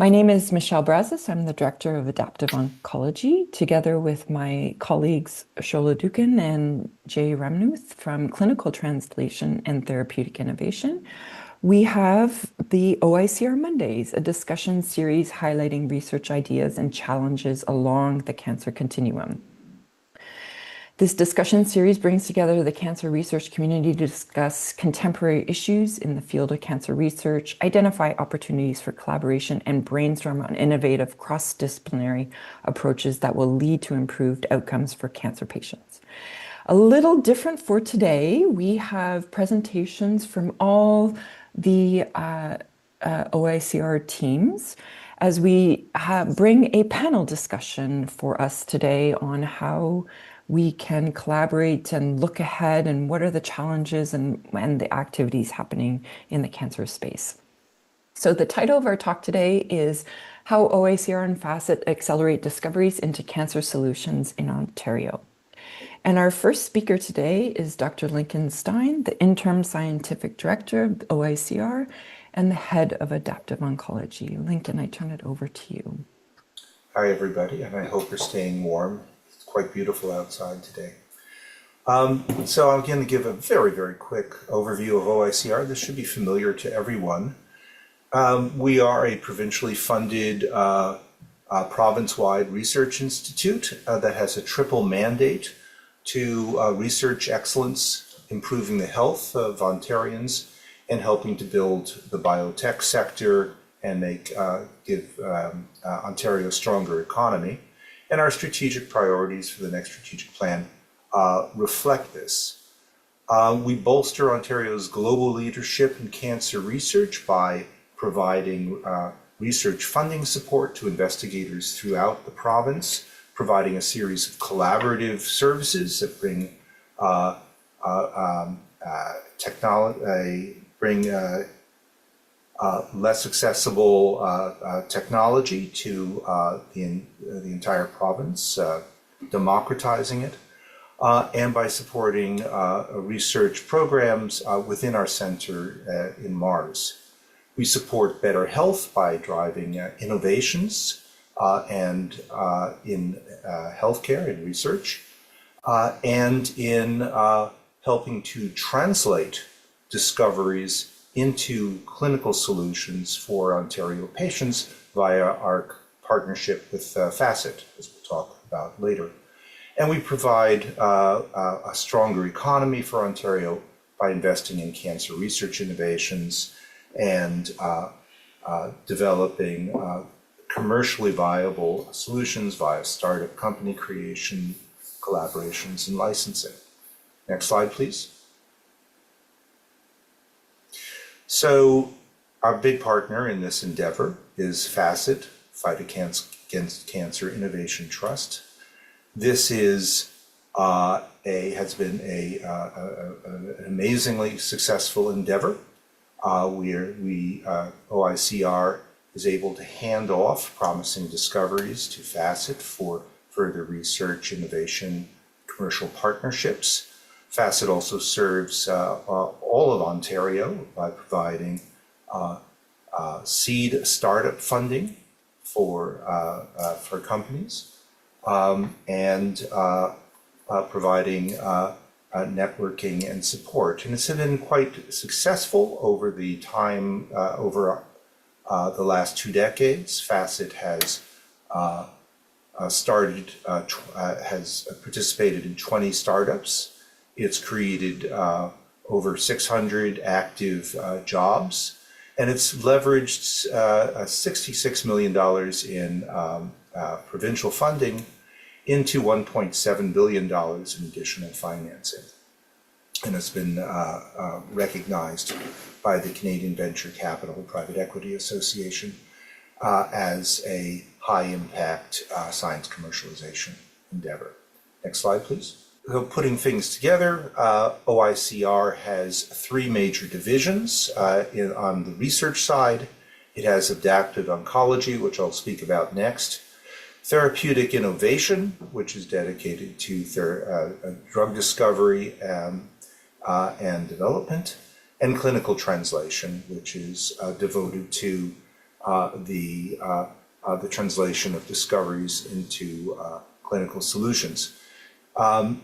My name is Michelle Brazis. I'm the Director of Adaptive Oncology, together with my colleagues Shola Dukin and Jay Ramnuth from Clinical Translation and Therapeutic Innovation. We have the OICR Mondays, a discussion series highlighting research ideas and challenges along the cancer continuum. This discussion series brings together the cancer research community to discuss contemporary issues in the field of cancer research, identify opportunities for collaboration, and brainstorm on innovative cross-disciplinary approaches that will lead to improved outcomes for cancer patients. A little different for today, we have presentations from all the OICR teams as we bring a panel discussion for us today on how we can collaborate and look ahead and what are the challenges and the activities happening in the cancer space. So the title of our talk today is How OICR and FACIT Accelerate Discoveries into Cancer Solutions in Ontario. And our first speaker today is Dr. Lincoln Stein, the Interim Scientific Director of OICR and the Head of Adaptive Oncology. Lincoln, I turn it over to you. Hi, everybody, and I hope you're staying warm. It's quite beautiful outside today. So I'm going to give a very, very quick overview of OICR. This should be familiar to everyone. We are a provincially funded province-wide research institute that has a triple mandate to research excellence, improving the health of Ontarians, and helping to build the biotech sector and give Ontario a stronger economy. And our strategic priorities for the next strategic plan reflect this. We bolster Ontario's global leadership in cancer research by providing research funding support to investigators throughout the province, providing a series of collaborative services that bring less accessible technology to the entire province, democratizing it, and by supporting research programs within our center in Mars. We support better health by driving innovations and in healthcare and research, and in helping to translate discoveries into clinical solutions for Ontario patients via our partnership with FACIT, as we'll talk about later. And we provide a stronger economy for Ontario by investing in cancer research innovations and developing commercially viable solutions via startup company creation, collaborations, and licensing. Next slide, please. So our big partner in this endeavor is FACIT, Fight Against Cancer Innovation Trust. This is has been an amazingly successful endeavor. OICR is able to hand off promising discoveries to FACIT for further research, innovation, commercial partnerships. FACIT also serves all of Ontario by providing seed startup funding for companies and providing networking and support. And it's been quite successful over the time, over the last 2 decades. FACIT has has participated in 20 startups. It's created over 600 active jobs, and it's leveraged $66 million in provincial funding into $1.7 billion in additional financing. And it's been recognized by the Canadian Venture Capital Private Equity Association as a high-impact science commercialization endeavor. Next slide, please. So putting things together, OICR has 3 major divisions on the research side. It has Adaptive Oncology, which I'll speak about next. Therapeutic Innovation, which is dedicated to drug discovery and development. And Clinical Translation, which is devoted to the translation of discoveries into clinical solutions.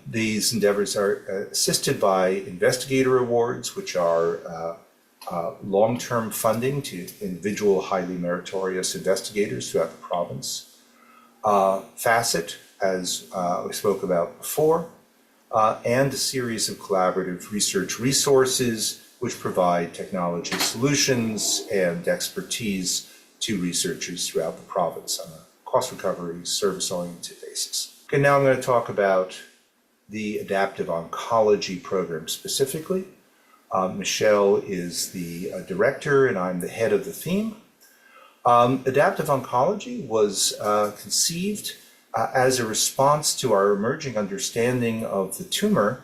These endeavors are assisted by investigator awards, which are long-term funding to individual highly meritorious investigators throughout the province. FACIT, as we spoke about before, and a series of collaborative research resources which provide technology solutions and expertise to researchers throughout the province on a cost recovery, service-oriented basis. Okay, now I'm going to talk about the adaptive oncology program specifically. Michelle is the director and I'm the head of the theme. Adaptive oncology was conceived as a response to our emerging understanding of the tumor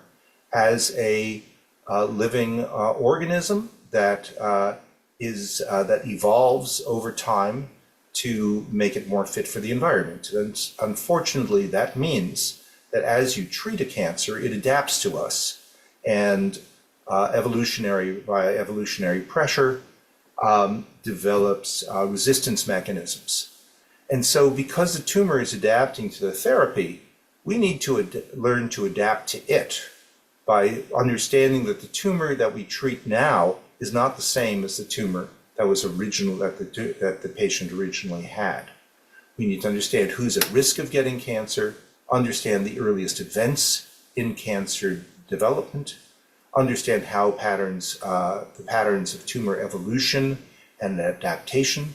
as a living organism that that evolves over time to make it more fit for the environment. And unfortunately, that means that as you treat a cancer, it adapts to us, and via evolutionary pressure, develops resistance mechanisms. And so because the tumor is adapting to the therapy, we need to learn to adapt to it by understanding that the tumor that we treat now is not the same as the tumor that was that the patient originally had. We need to understand who's at risk of getting cancer, understand the earliest events in cancer development, understand how the patterns of tumor evolution and adaptation.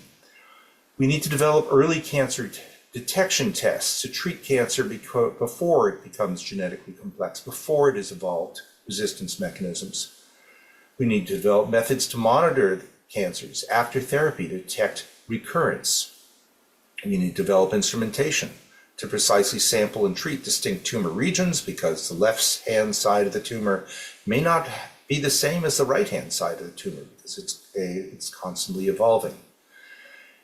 We need to develop early cancer detection tests to treat cancer before it becomes genetically complex, before it has evolved resistance mechanisms. We need to develop methods to monitor cancers after therapy to detect recurrence. We need to develop instrumentation to precisely sample and treat distinct tumor regions, because the left-hand side of the tumor may not be the same as the right-hand side of the tumor, because it's constantly evolving.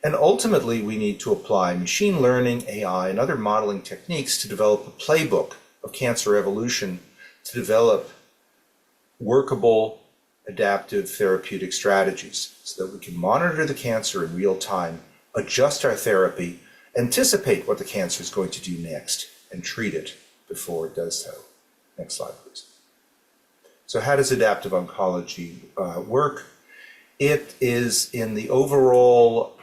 And ultimately, we need to apply machine learning, AI, and other modeling techniques to develop a playbook of cancer evolution to develop workable adaptive therapeutic strategies so that we can monitor the cancer in real time, adjust our therapy, anticipate what the cancer is going to do next, and treat it before it does so. Next slide, please. So how does adaptive oncology work? It is in the overall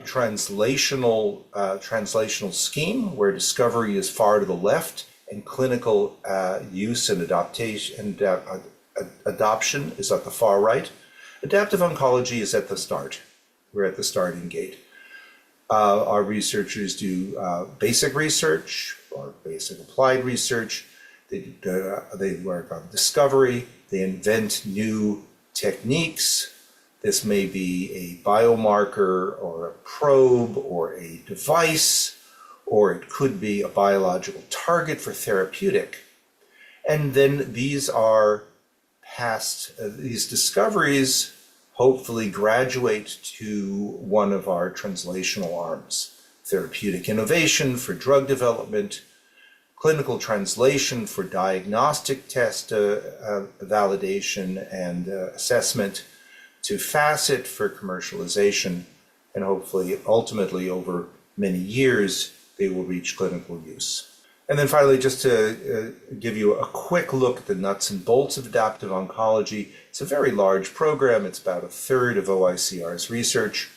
translational scheme, where discovery is far to the left and clinical use and adoption is at the far right. Adaptive oncology is at the start. We're at the starting gate. Our researchers do basic research or basic applied research. They work on discovery. They invent new techniques. This may be a biomarker or a probe or a device, or it could be a biological target for therapeutic. And then these discoveries hopefully graduate to one of our translational arms: therapeutic innovation for drug development, clinical translation for diagnostic test validation and assessment, to FACIT for commercialization, and hopefully, ultimately, over many years, they will reach clinical use. And then finally, just to give you a quick look at the nuts and bolts of adaptive oncology, it's a very large program. It's about 1/3 of OICR's research.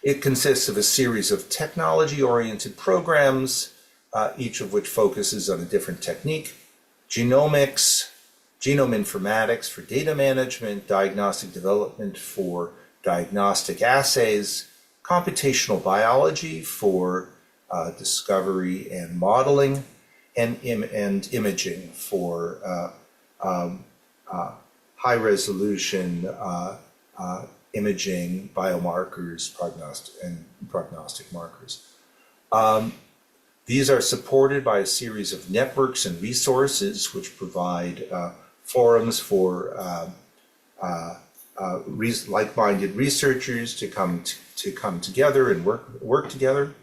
It consists of a series of technology-oriented programs, each of which focuses on a different technique: genomics, genome informatics for data management, diagnostic development for diagnostic assays, computational biology for discovery and modeling, and imaging for high-resolution imaging, biomarkers, prognostic markers. These are supported by a series of networks and resources which provide forums for like-minded researchers to come together and work together.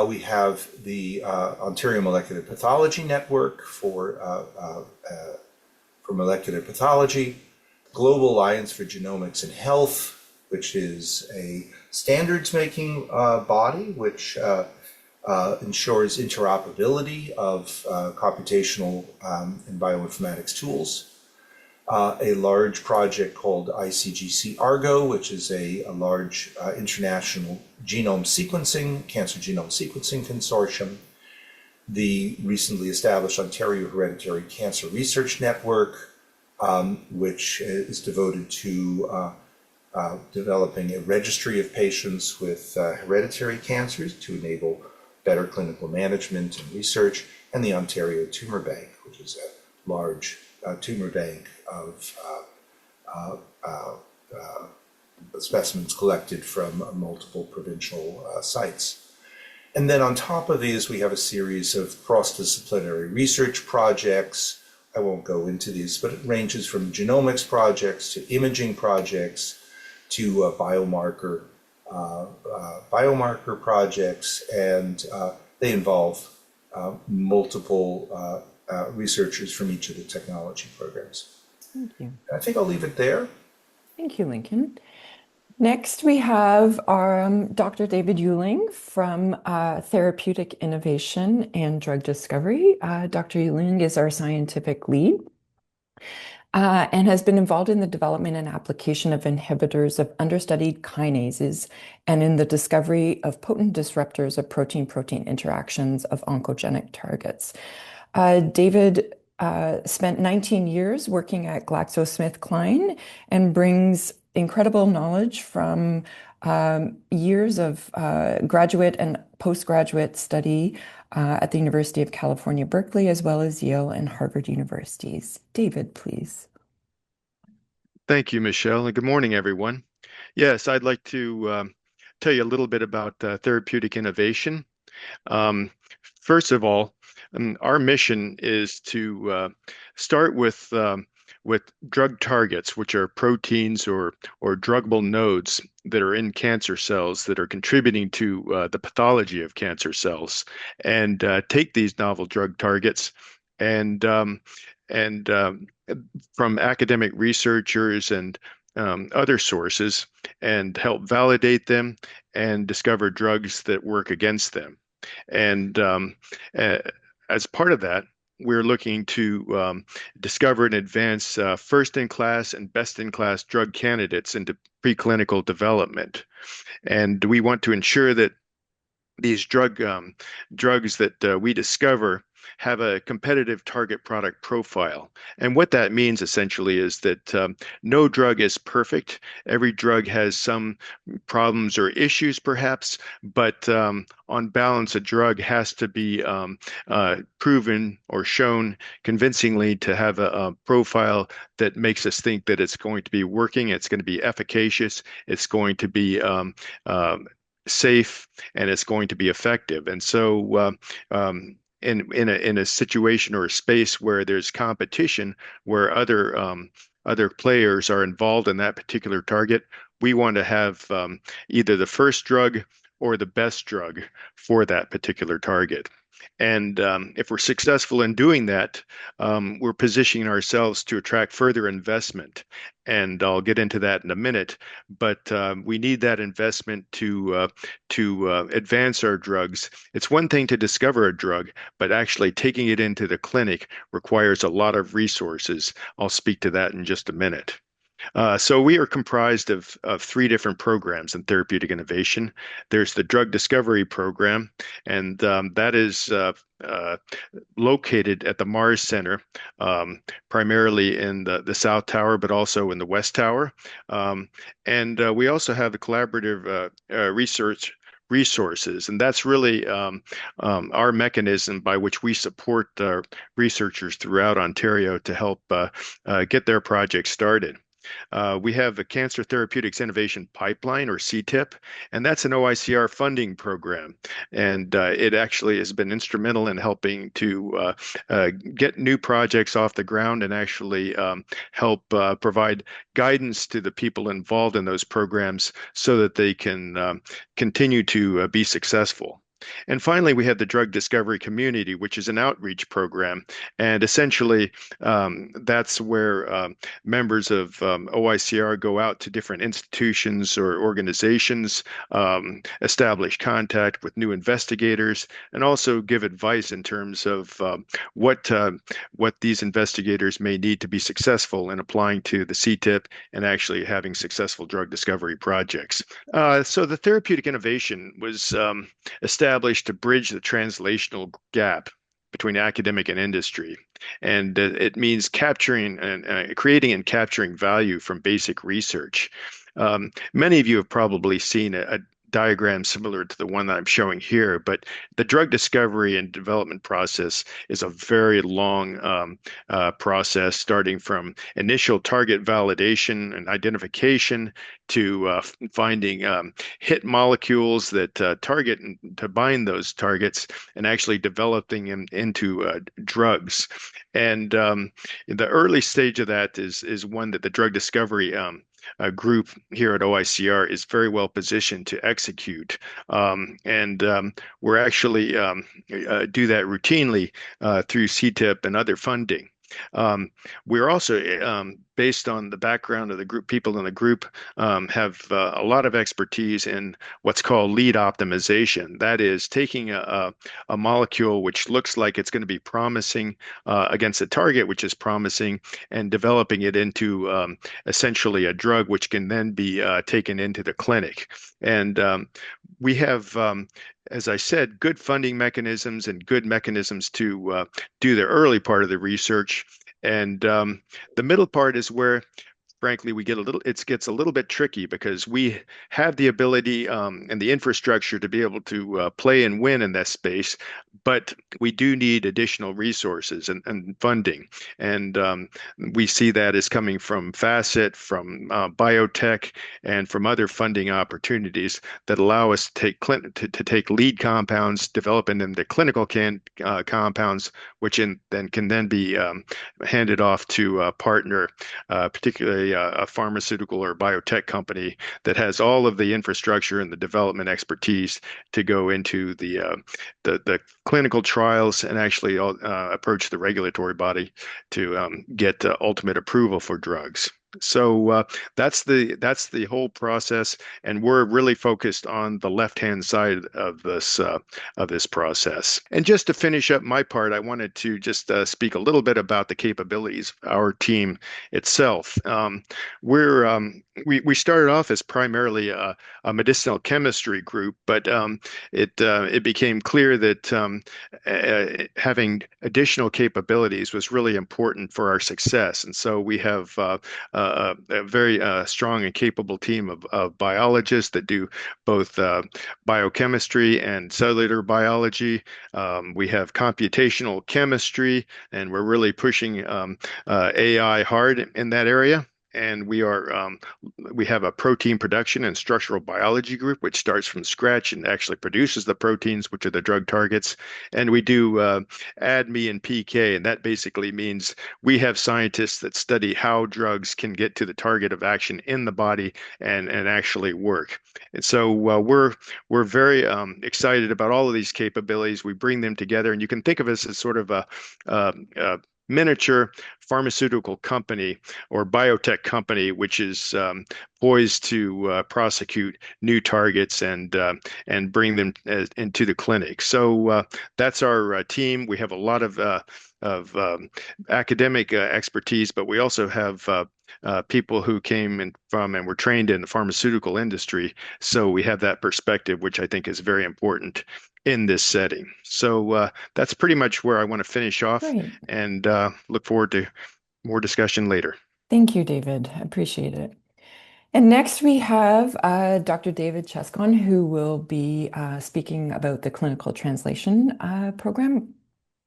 We have the Ontario Molecular Pathology Network for molecular pathology, Global Alliance for Genomics and Health, which is a standards-making body which ensures interoperability of computational and bioinformatics tools. A large project called ICGC Argo, which is a large international genome sequencing, cancer genome sequencing consortium. The recently established Ontario Hereditary Cancer Research Network, which is devoted to developing a registry of patients with hereditary cancers to enable better clinical management and research, and the Ontario Tumor Bank, which is a large tumor bank of specimens collected from multiple provincial sites. And then on top of these, we have a series of cross-disciplinary research projects. I won't go into these, but it ranges from genomics projects to imaging projects to biomarker projects, and they involve multiple researchers from each of the technology programs. Thank you. I think I'll leave it there. Thank you, Lincoln. Next, we have our Dr. David Uehling from Therapeutic Innovation and Drug Discovery. Dr. Uehling is our scientific lead and has been involved in the development and application of inhibitors of understudied kinases and in the discovery of potent disruptors of protein-protein interactions of oncogenic targets. David spent 19 years working at GlaxoSmithKline and brings incredible knowledge from years of graduate and postgraduate study at the University of California, Berkeley, as well as Yale and Harvard universities. David, please. Thank you, Michelle, and good morning, everyone. Yes, I'd like to tell you a little bit about therapeutic innovation. First of all, our mission is to start with drug targets, which are proteins or druggable nodes that are in cancer cells that are contributing to the pathology of cancer cells, and take these novel drug targets and from academic researchers and other sources and help validate them and discover drugs that work against them. And as part of that, we're looking to discover and advance first-in-class and best-in-class drug candidates into preclinical development. And we want to ensure that these drugs that we discover have a competitive target product profile. And what that means essentially is that no drug is perfect. Every drug has some problems or issues perhaps, but on balance, a drug has to be proven or shown convincingly to have a profile that makes us think that it's going to be working, it's going to be efficacious, it's going to be safe, and it's going to be effective. And so in a situation or a space where there's competition, where other players are involved in that particular target, we want to have either the first drug or the best drug for that particular target. And if we're successful in doing that, we're positioning ourselves to attract further investment. And I'll get into that in a minute. But we need that investment to advance our drugs. It's one thing to discover a drug, but actually taking it into the clinic requires a lot of resources. I'll speak to that in just a minute. So we are comprised of three different programs in therapeutic innovation. There's the drug discovery program, and that is located at the Mars Center, primarily in the South Tower, but also in the West Tower. And we also have the collaborative research resources, and that's really our mechanism by which we support researchers throughout Ontario to help get their projects started. We have the Cancer Therapeutics Innovation Pipeline, or CTIP, and that's an OICR funding program. And it actually has been instrumental in helping to get new projects off the ground and actually help provide guidance to the people involved in those programs so that they can continue to be successful. And finally, we had the drug discovery community, which is an outreach program. And essentially, that's where members of OICR go out to different institutions or organizations, establish contact with new investigators, and also give advice in terms of what these investigators may need to be successful in applying to the CTIP and actually having successful drug discovery projects. So the therapeutic innovation was established to bridge the translational gap between academic and industry. And it means capturing and creating and capturing value from basic research. Many of you have probably seen a diagram similar to the one that I'm showing here, but the drug discovery and development process is a very long process, starting from initial target validation and identification to finding hit molecules that target and to bind those targets and actually developing them into drugs. And the early stage of that is one that the drug discovery group here at OICR is very well positioned to execute. We're actually do that routinely through CTIP and other funding. We're also, based on the background of the group, people in the group have a lot of expertise in what's called lead optimization. That is taking a molecule which looks like it's going to be promising against a target which is promising and developing it into essentially a drug which can then be taken into the clinic. And we have as I said, good funding mechanisms and good mechanisms to do the early part of the research. And the middle part is where, frankly, it gets a little bit tricky because we have the ability and the infrastructure to be able to play and win in that space, but we do need additional resources and funding. And we see that as coming from FACIT, from biotech, and from other funding opportunities that allow us to take lead compounds, developing them to clinical compounds, which then can be handed off to a partner, particularly a pharmaceutical or biotech company that has all of the infrastructure and the development expertise to go into the clinical trials and actually approach the regulatory body to get ultimate approval for drugs. So that's the whole process, and we're really focused on the left-hand side of this process. And just to finish up my part, I wanted to just speak a little bit about the capabilities of our team itself. We started off as primarily a medicinal chemistry group, but it became clear that having additional capabilities was really important for our success, and so we have a very strong and capable team of biologists that do both biochemistry and cellular biology. We have computational chemistry, and we're really pushing AI hard in that area. And we have a protein production and structural biology group, which starts from scratch and actually produces the proteins, which are the drug targets. And we do ADME and PK, and that basically means we have scientists that study how drugs can get to the target of action in the body and actually work. And so we're very excited about all of these capabilities. We bring them together, and you can think of us as sort of a miniature pharmaceutical company or biotech company, which is poised to prosecute new targets and bring them into the clinic. So that's our team. We have a lot of academic expertise, but we also have people who came from and were trained in the pharmaceutical industry. So we have that perspective, which I think is very important in this setting. So that's pretty much where I want to finish off. Great. And look forward to more discussion later. Thank you, David. I appreciate it. And next we have Dr. David Cescon, who will be speaking about the clinical translation program.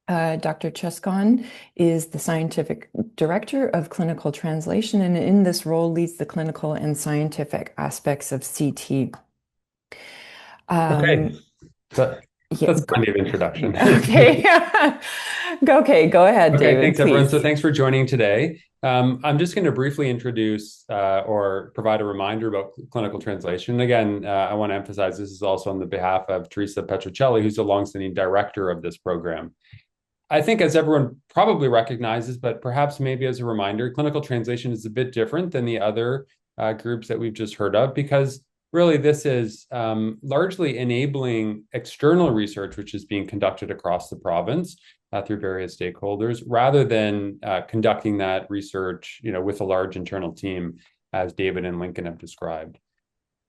Dr. Cescon is the scientific director of clinical translation, and in this role leads the clinical and scientific aspects of CT. Okay. So Yeah. That's plenty of introduction. Okay. Okay, go ahead, Okay, David, thanks everyone. please. So thanks for joining today. I'm just going to briefly introduce or provide a reminder about clinical translation. Again, I want to emphasize this is also on the behalf of Teresa Petrocelli, who's a longstanding director of this program. I think, as everyone probably recognizes, but perhaps maybe as a reminder, clinical translation is a bit different than the other groups that we've just heard of, because really this is largely enabling external research, which is being conducted across the province through various stakeholders, rather than conducting that research, with a large internal team, as David and Lincoln have described.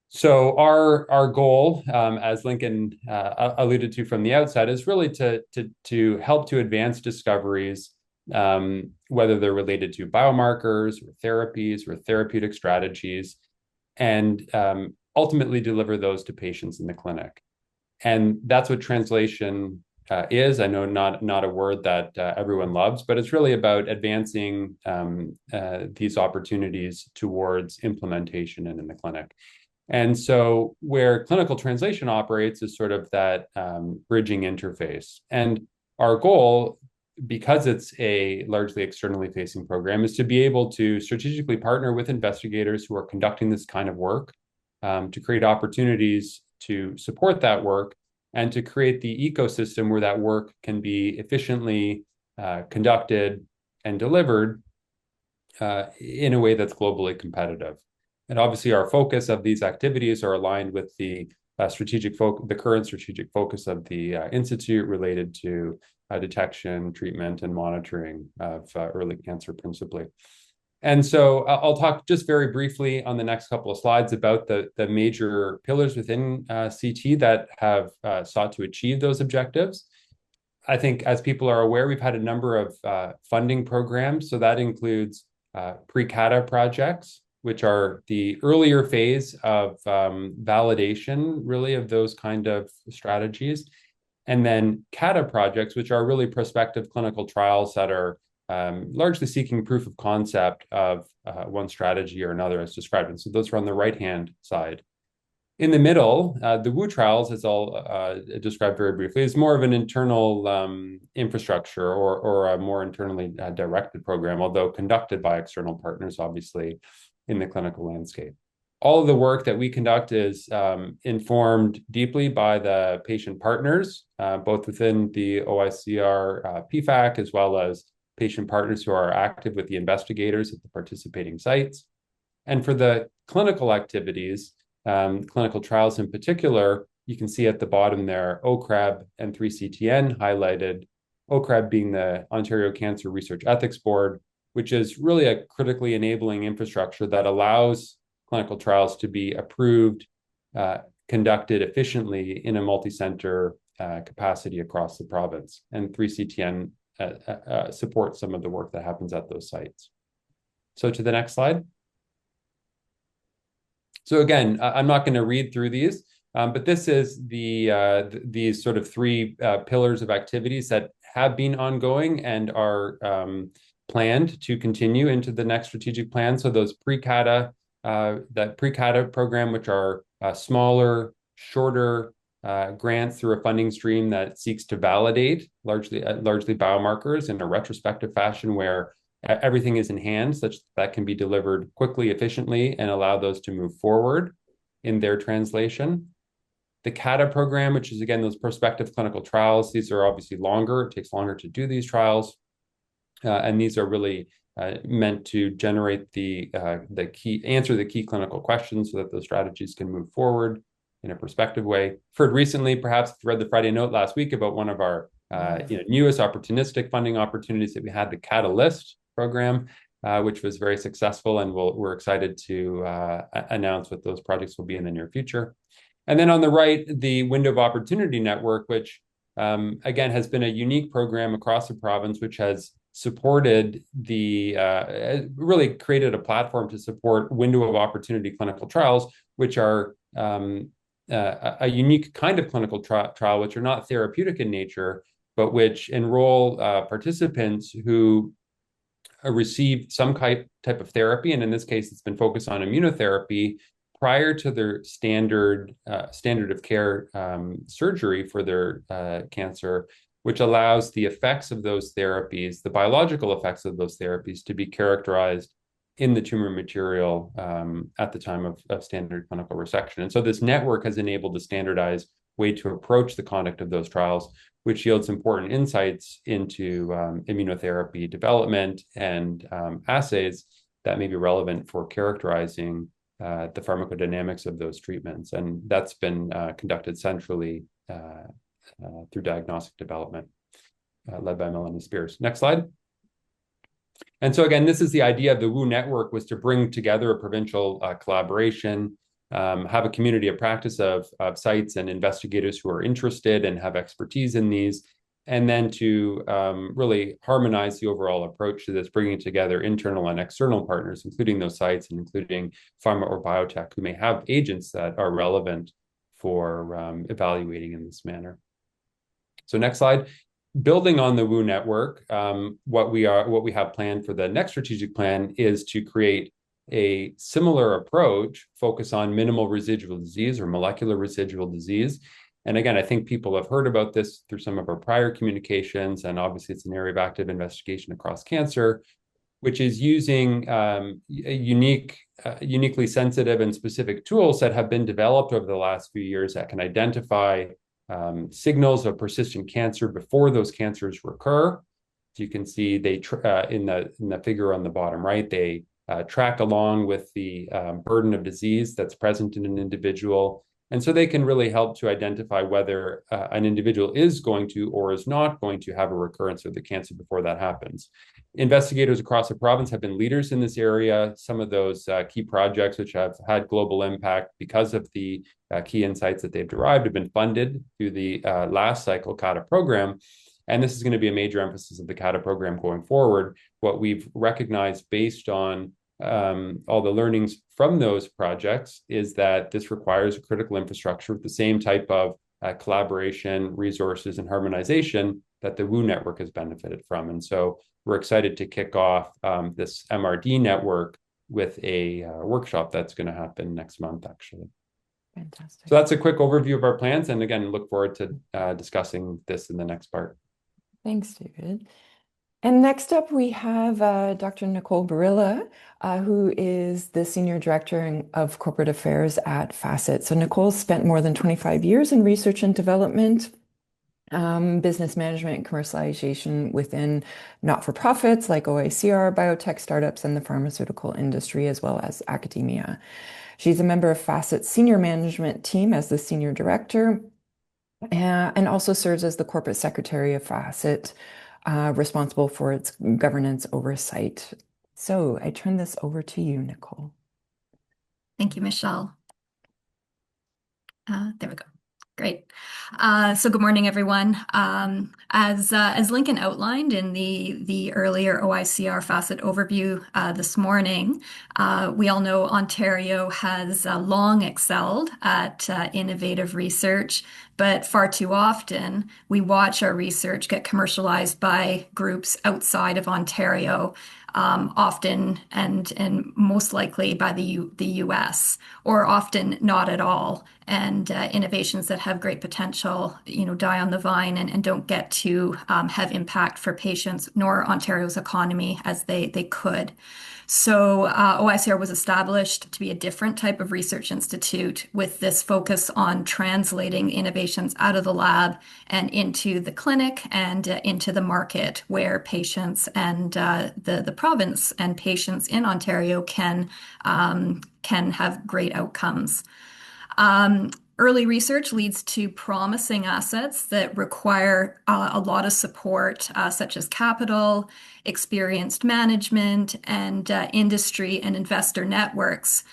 So our goal, as Lincoln alluded to from the outset, is really to help to advance discoveries, whether they're related to biomarkers or therapies or therapeutic strategies, and ultimately deliver those to patients in the clinic. And that's what translation is. I know not a word that everyone loves, but it's really about advancing these opportunities towards implementation and in the clinic. And so where clinical translation operates is sort of that bridging interface. And our goal, because it's a largely externally facing program, is to be able to strategically partner with investigators who are conducting this kind of work, to create opportunities to support that work, and to create the ecosystem where that work can be efficiently conducted and delivered in a way that's globally competitive. And obviously, our focus of these activities are aligned with the current strategic focus of the Institute, related to detection, treatment, and monitoring of early cancer principally. And so I'll talk just very briefly on the next couple of slides about the major pillars within CT that have sought to achieve those objectives. I think, as people are aware, we've had a number of funding programs. So that includes pre-CATA projects, which are the earlier phase of validation, really, of those kind of strategies. And then CATA projects, which are really prospective clinical trials that are largely seeking proof of concept of one strategy or another, as described. And so those are on the right-hand side. In the middle, the WU trials, as I'll describe very briefly, is more of an internal infrastructure or a more internally directed program, although conducted by external partners, obviously, in the clinical landscape. All of the work that we conduct is informed deeply by the patient partners, both within the OICR PFAC, as well as patient partners who are active with the investigators at the participating sites. And for the clinical activities, clinical trials in particular, you can see at the bottom there, OCRAB and 3CTN highlighted, OCRAB being the Ontario Cancer Research Ethics Board, which is really a critically enabling infrastructure that allows clinical trials to be approved, conducted efficiently in a multi-center capacity across the province. And 3CTN supports some of the work that happens at those sites. So to the next slide. So again, I'm not going to read through these, but this is these sort of three pillars of activities that have been ongoing and are planned to continue into the next strategic plan. So those pre-CATA, that pre-CATA program, which are smaller, shorter grants through a funding stream that seeks to validate largely biomarkers in a retrospective fashion, where everything is in hand such that can be delivered quickly, efficiently, and allow those to move forward in their translation. The CATA program, which is, again, those prospective clinical trials, these are obviously longer. It takes longer to do these trials. And these are really meant to generate answer the key clinical questions so that those strategies can move forward in a prospective way. Heard recently, perhaps read the Friday note last week about one of our newest opportunistic funding opportunities that we had, the Catalyst program, which was very successful, and we're excited to announce what those projects will be in the near future. And then on the right, the Window of Opportunity Network, which again has been a unique program across the province, which has supported really created a platform to support window of opportunity clinical trials, which are a unique kind of clinical trial, which are not therapeutic in nature, but which enroll participants who receive some type of therapy. And in this case, it's been focused on immunotherapy prior to their standard of care surgery for their cancer, which allows the effects of those therapies, the biological effects of those therapies, to be characterized in the tumor material at the time of standard clinical resection. And so this network has enabled a standardized way to approach the conduct of those trials, which yields important insights into immunotherapy development and assays that may be relevant for characterizing the pharmacodynamics of those treatments. And that's been conducted centrally through diagnostic development, led by Melanie Spears. Next slide. And so again, this is the idea of the WU network, was to bring together a provincial collaboration, have a community of practice of sites and investigators who are interested and have expertise in these, and then to really harmonize the overall approach to this, bringing together internal and external partners, including those sites and including pharma or biotech who may have agents that are relevant for evaluating in this manner. So next slide. Building on the WU network, what we have planned for the next strategic plan is to create a similar approach, focus on minimal residual disease or molecular residual disease. And again, I think people have heard about this through some of our prior communications, and obviously it's an area of active investigation across cancer, which is using uniquely sensitive and specific tools that have been developed over the last few years that can identify signals of persistent cancer before those cancers recur. So you can see they in the figure on the bottom right, they track along with the burden of disease that's present in an individual. And so they can really help to identify whether an individual is going to or is not going to have a recurrence of the cancer before that happens. Investigators across the province have been leaders in this area. Some of those key projects which have had global impact because of the key insights that they've derived have been funded through the last cycle CATA program. And this is going to be a major emphasis of the CATA program going forward. What we've recognized based on all the learnings from those projects is that this requires a critical infrastructure with the same type of collaboration, resources, and harmonization that the WU network has benefited from. And so we're excited to kick off this MRD network with a workshop that's going to happen next month, actually. Fantastic. So that's a quick overview of our plans. And again, look forward to discussing this in the next part. Thanks, David. And next up, we have Dr. Nicole Baryla, who is the Senior Director of Corporate Affairs at FACIT. So Nicole spent more than 25 years in research and development, business management and commercialization within not-for-profits like OICR, biotech startups, and the pharmaceutical industry, as well as academia. She's a member of FACIT's senior management team as the Senior Director, and also serves as the Corporate Secretary of FACIT, responsible for its governance oversight. So I turn this over to you, Nicole. Thank you, Michelle. There we go. Great. So good morning, everyone. As Lincoln outlined in the earlier OICR FACIT overview this morning, we all know Ontario has long excelled at innovative research, but far too often we watch our research get commercialized by groups outside of Ontario, often and most likely by the US, or often not at all. And innovations that have great potential, die on the vine and don't get to have impact for patients nor Ontario's economy as they could. So OICR was established to be a different type of research institute with this focus on translating innovations out of the lab and into the clinic and into the market, where patients and the province and patients in Ontario can have great outcomes. Early research leads to promising assets that require a lot of support, such as capital, experienced management, and industry and investor networks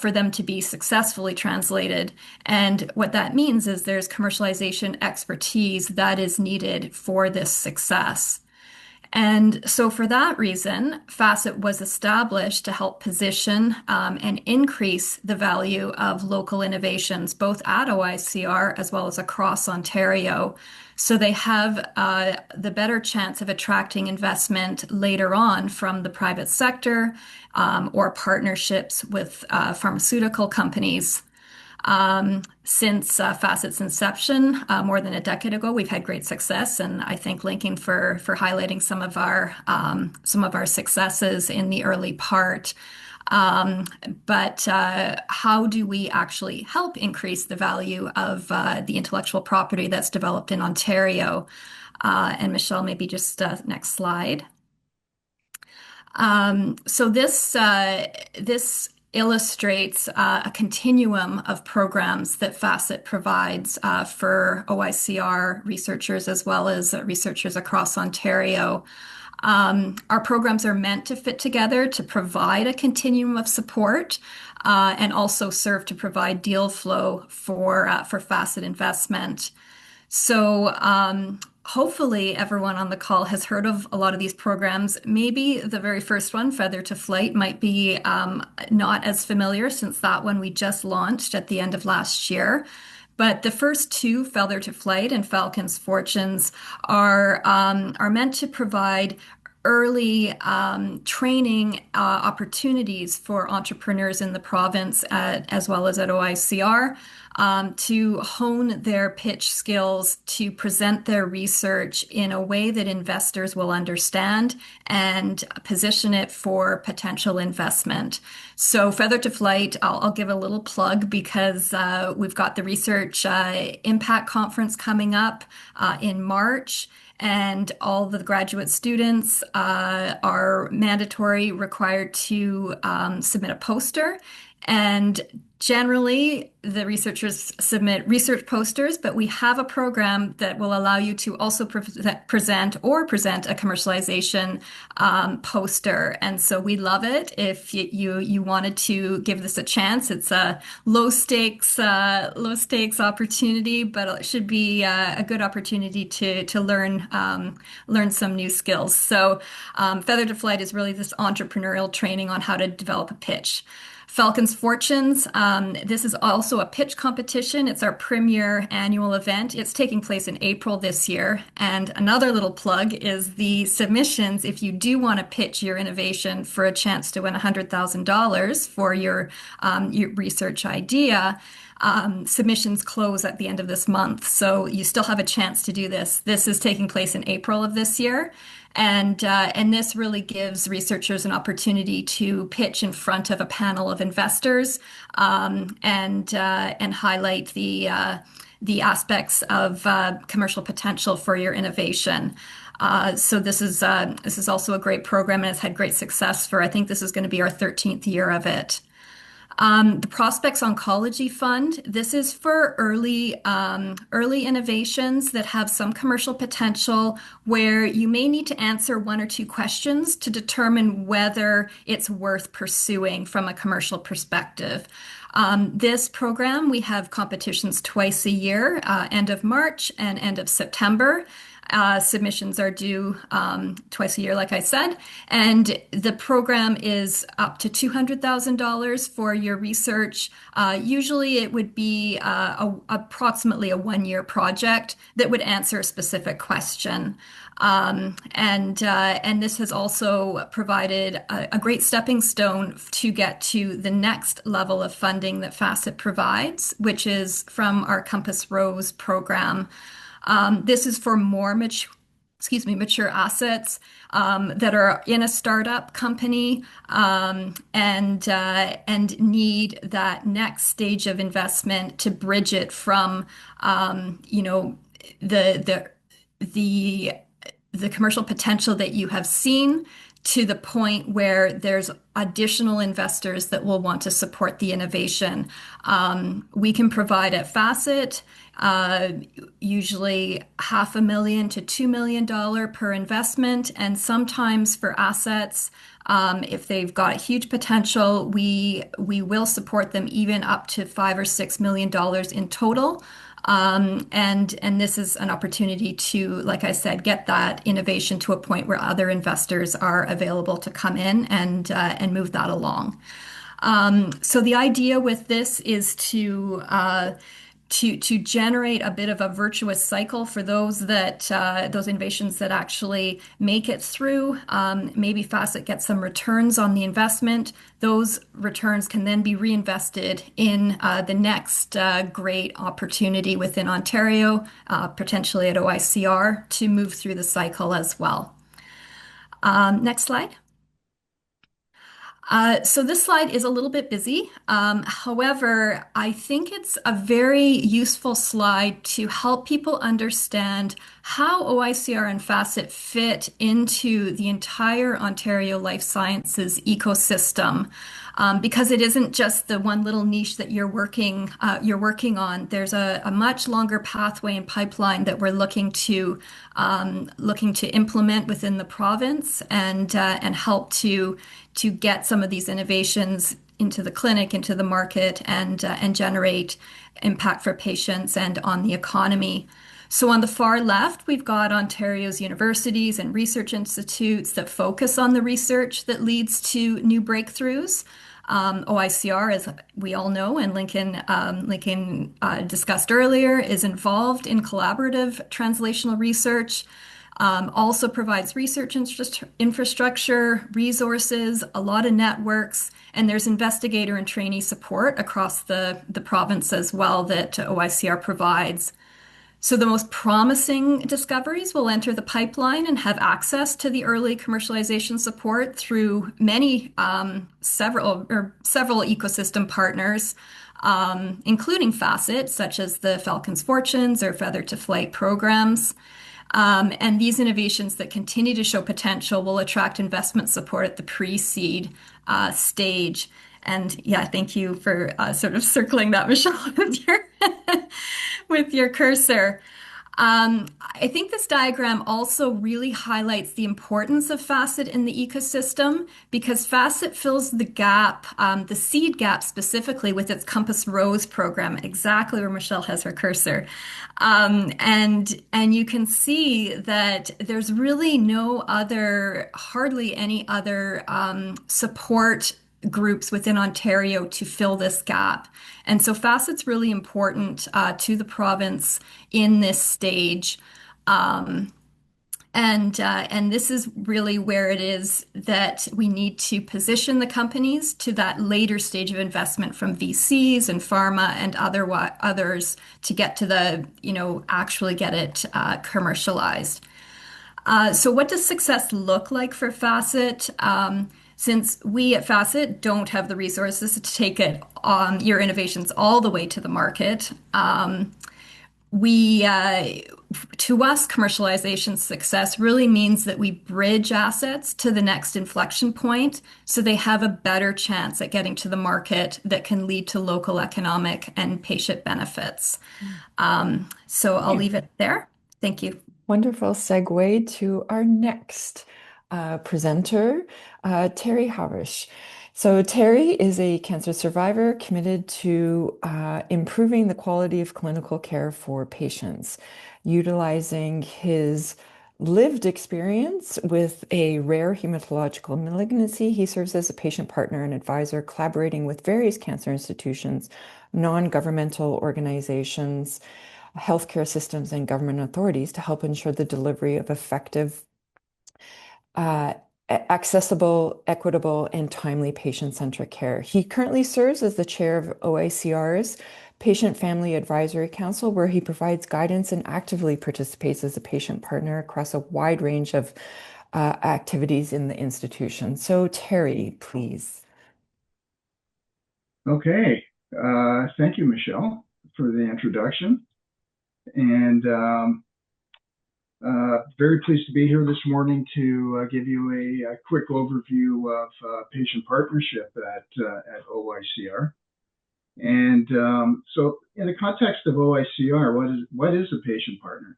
for them to be successfully translated. And what that means is there's commercialization expertise that is needed for this success. And so for that reason, FACIT was established to help position and increase the value of local innovations, both at OICR as well as across Ontario. So they have the better chance of attracting investment later on from the private sector or partnerships with pharmaceutical companies. Since FACIT's inception, more than a decade ago, we've had great success, and I thank Lincoln for highlighting some of our successes in the early part. But how do we actually help increase the value of the intellectual property that's developed in Ontario? And Michelle, maybe just next slide. So this illustrates a continuum of programs that FACIT provides for OICR researchers as well as researchers across Ontario. Our programs are meant to fit together to provide a continuum of support and also serve to provide deal flow for FACIT investment. So hopefully everyone on the call has heard of a lot of these programs. Maybe the very first one, Feather to Flight, might be not as familiar since that one we just launched at the end of last year. But the first two, Feather to Flight and Falcon's Fortunes, are meant to provide early training opportunities for entrepreneurs in the province as well as at OICR to hone their pitch skills, to present their research in a way that investors will understand and position it for potential investment. So Feather to Flight, I'll give a little plug because we've got the Research Impact Conference coming up in March. And all the graduate students are mandatory required to submit a poster. And generally, the researchers submit research posters, but we have a program that will allow you to also present a commercialization poster. And so we love it. If you wanted to give this a chance, it's a low stakes opportunity, but it should be a good opportunity to learn some new skills. So Feather to Flight is really this entrepreneurial training on how to develop a pitch. Falcon's Fortunes, this is also a pitch competition. It's our premier annual event. It's taking place in April this year. And another little plug is the submissions. If you do want to pitch your innovation for a chance to win $100,000 for your research idea, submissions close at the end of this month. So you still have a chance to do this. This is taking place in April of this year. And this really gives researchers an opportunity to pitch in front of a panel of investors and highlight the aspects of commercial potential for your innovation. So this is also a great program, and it's had great success for, I think this is going to be our 13th year of it. The Prospects Oncology Fund, this is for early innovations that have some commercial potential where you may need to answer one or two questions to determine whether it's worth pursuing from a commercial perspective. This program, we have competitions twice a year, end of March and end of September. Submissions are due twice a year, like I said, and the program is up to $200,000 for your research. Usually it would be approximately a one-year project that would answer a specific question. And this has also provided a great stepping stone to get to the next level of funding that FACIT provides, which is from our Compass Rose program. This is for more mature assets that are in a startup company and need that next stage of investment to bridge it from the commercial potential that you have seen to the point where there's additional investors that will want to support the innovation. We can provide at FACIT usually $500,000 to $2 million per investment, and sometimes for assets, if they've got huge potential, we will support them even up to $5 or $6 million in total. And this is an opportunity to, like I said, get that innovation to a point where other investors are available to come in and move that along. So the idea with this is to generate a bit of a virtuous cycle for those innovations that actually make it through. Maybe FACIT gets some returns on the investment. Those returns can then be reinvested in the next great opportunity within Ontario, potentially at OICR, to move through the cycle as well. Next slide. So this slide is a little bit busy. However, I think it's a very useful slide to help people understand how OICR and FACIT fit into the entire Ontario life sciences ecosystem. Because it isn't just the one little niche that you're working on. There's a much longer pathway and pipeline that we're looking to implement within the province and help to get some of these innovations into the clinic, into the market, and generate impact for patients and on the economy. So on the far left, we've got Ontario's universities and research institutes that focus on the research that leads to new breakthroughs. OICR, as we all know, and Lincoln discussed earlier, is involved in collaborative translational research. Also provides research infrastructure, resources, a lot of networks, and there's investigator and trainee support across the province as well that OICR provides. So the most promising discoveries will enter the pipeline and have access to the early commercialization support through several ecosystem partners, including FACIT, such as the Falcons Fortunes or Feather to Flight programs. And these innovations that continue to show potential will attract investment support at the pre-seed stage. And yeah, thank you for sort of circling that, Michelle, with your cursor. I think this diagram also really highlights the importance of FACIT in the ecosystem because FACIT fills the gap, the seed gap specifically with its Compass Rose program, exactly where Michelle has her cursor. And you can see that there's really hardly any other support groups within Ontario to fill this gap. And so FACIT's really important to the province in this stage. And this is really where it is that we need to position the companies to that later stage of investment from VCs and pharma and others to get to actually get it commercialized. So what does success look like for FACIT? Since we at FACIT don't have the resources to take your innovations all the way to the market, to us, commercialization success really means that we bridge assets to the next inflection point so they have a better chance at getting to the market that can lead to local economic and patient benefits. So I'll leave it there. Thank you. Wonderful segue to our next presenter, Terry Hawrysh. So Terry is a cancer survivor committed to improving the quality of clinical care for patients, utilizing his lived experience with a rare hematological malignancy. He serves as a patient partner and advisor, collaborating with various cancer institutions, non-governmental organizations, healthcare systems, and government authorities to help ensure the delivery of effective, accessible, equitable, and timely patient-centric care. He currently serves as the chair of OICR's Patient Family Advisory Council, where he provides guidance and actively participates as a patient partner across a wide range of activities in the institution. So Terry, please. Okay. Thank you, Michelle, for the introduction. And very pleased to be here this morning to give you a quick overview of patient partnership at OICR. And so in the context of OICR, what is a patient partner?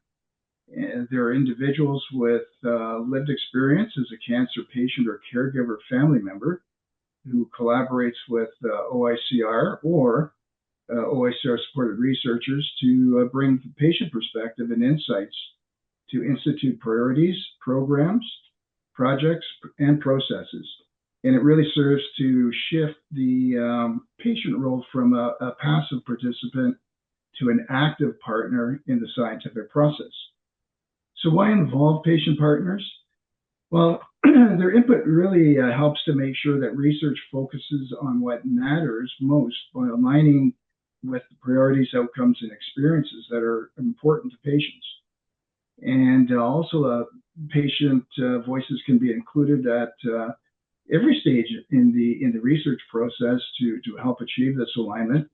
And there are individuals with lived experience as a cancer patient or caregiver family member who collaborates with OICR or OICR-supported researchers to bring patient perspective and insights to institute priorities, programs, projects, and processes. And it really serves to shift the patient role from a passive participant to an active partner in the scientific process. So why involve patient partners? Well, their input really helps to make sure that research focuses on what matters most by aligning with the priorities, outcomes, and experiences that are important to patients. And also, patient voices can be included at every stage in the research process to help achieve this alignment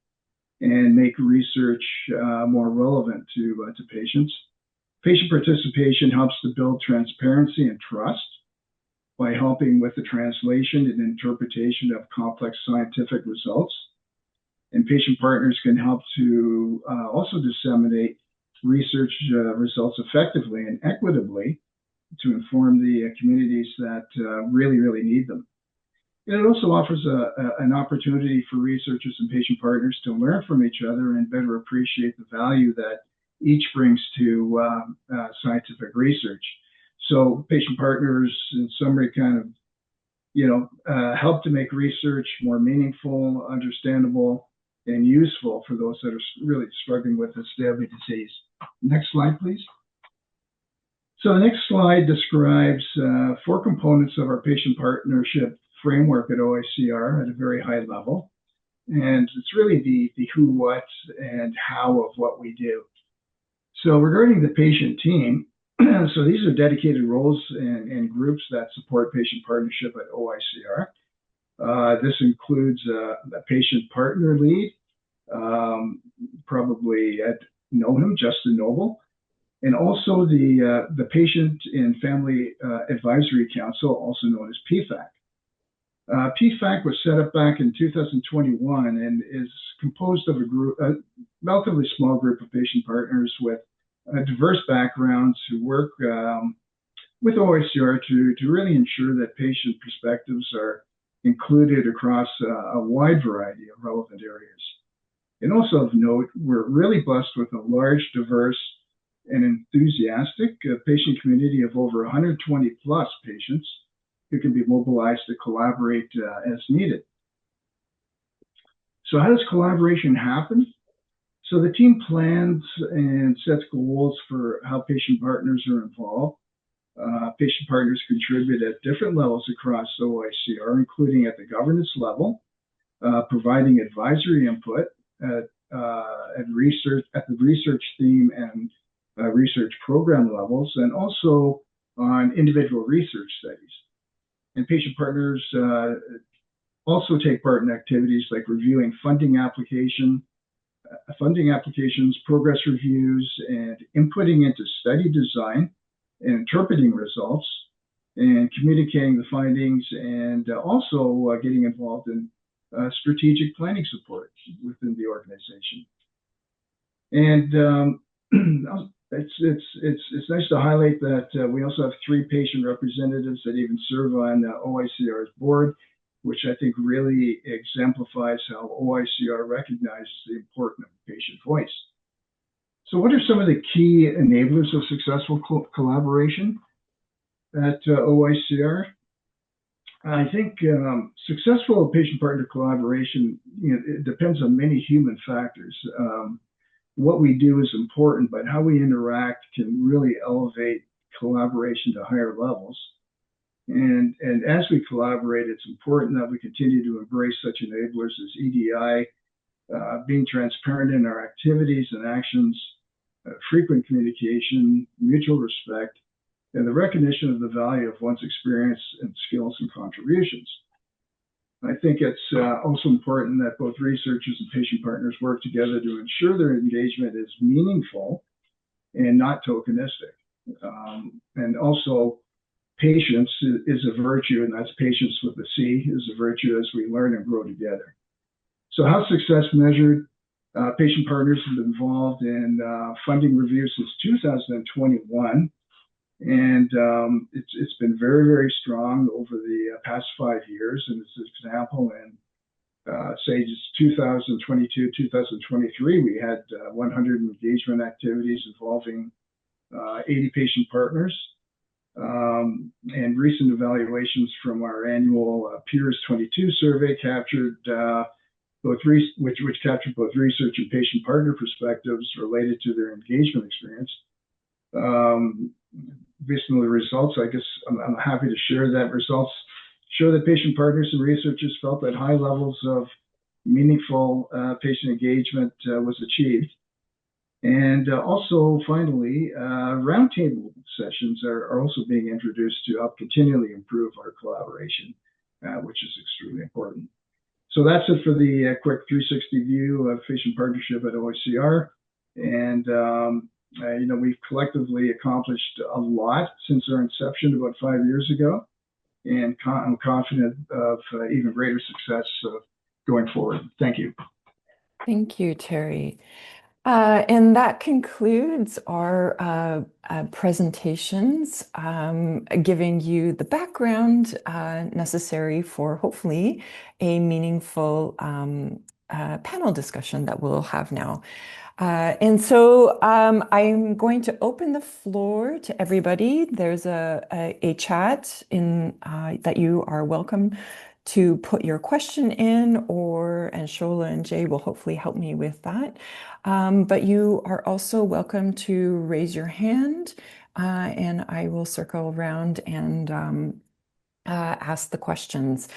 and make research more relevant to patients. Patient participation helps to build transparency and trust by helping with the translation and interpretation of complex scientific results. And patient partners can help to also disseminate research results effectively and equitably to inform the communities that really need them. And it also offers an opportunity for researchers and patient partners to learn from each other and better appreciate the value that each brings to scientific research. So patient partners, in summary, kind of, help to make research more meaningful, understandable, and useful for those that are really struggling with this deadly disease. Next slide, please. So the next slide describes 4 components of our patient partnership framework at OICR at a very high level. And it's really the who, what, and how of what we do. So regarding the patient team, so these are dedicated roles and groups that support patient partnership at OICR. This includes a patient partner lead, probably know him, Justin Noble, and also the Patient and Family Advisory Council, also known as PFAC. PFAC was set up back in 2021 and is composed of a relatively small group of patient partners with diverse backgrounds who work with OICR to really ensure that patient perspectives are included across a wide variety of relevant areas. And also of note, we're really blessed with a large, diverse, and enthusiastic patient community of over 120 plus patients who can be mobilized to collaborate as needed. So how does collaboration happen? So the team plans and sets goals for how patient partners are involved. Patient partners contribute at different levels across OICR, including at the governance level, providing advisory input at the research theme and research program levels, and also on individual research studies. And patient partners also take part in activities like reviewing funding applications, progress reviews, and inputting into study design and interpreting results and communicating the findings, and also getting involved in strategic planning support within the organization. And it's nice to highlight that we also have 3 patient representatives that even serve on OICR's board, which I think really exemplifies how OICR recognizes the importance of patient voice. So what are some of the key enablers of successful collaboration at OICR? I think successful patient-partner collaboration, it depends on many human factors. What we do is important, but how we interact can really elevate collaboration to higher levels. And as we collaborate, it's important that we continue to embrace such enablers as EDI, being transparent in our activities and actions, frequent communication, mutual respect, and the recognition of the value of one's experience and skills and contributions. I think it's also important that both researchers and patient partners work together to ensure their engagement is meaningful and not tokenistic. And also, patience is a virtue, and that's patience with a C, is a virtue as we learn and grow together. So how's success measured? Patient partners have been involved in funding reviews since 2021. And it's been very, very strong over the past 5 years. And it's an example in say just 2022, 2023, we had 100 engagement activities involving 80 patient partners. And recent evaluations from our annual Peers 22 survey captured which captured both research and patient partner perspectives related to their engagement experience. Based on the results, I guess I'm happy to share that results show that patient partners and researchers felt that high levels of meaningful patient engagement was achieved. And also, finally, roundtable sessions are also being introduced to help continually improve our collaboration, which is extremely important. So that's it for the quick 360 view of patient partnership at OICR. And, we've collectively accomplished a lot since our inception about 5 years ago. And I'm confident of even greater success going forward. Thank you. Thank you, Terry. And that concludes our presentations, giving you the background necessary for hopefully a meaningful panel discussion that we'll have now. And so I'm going to open the floor to everybody. There's a chat in that you are welcome to put your question in, and Shola and Jay will hopefully help me with that. But you are also welcome to raise your hand, and I will circle around and ask the questions.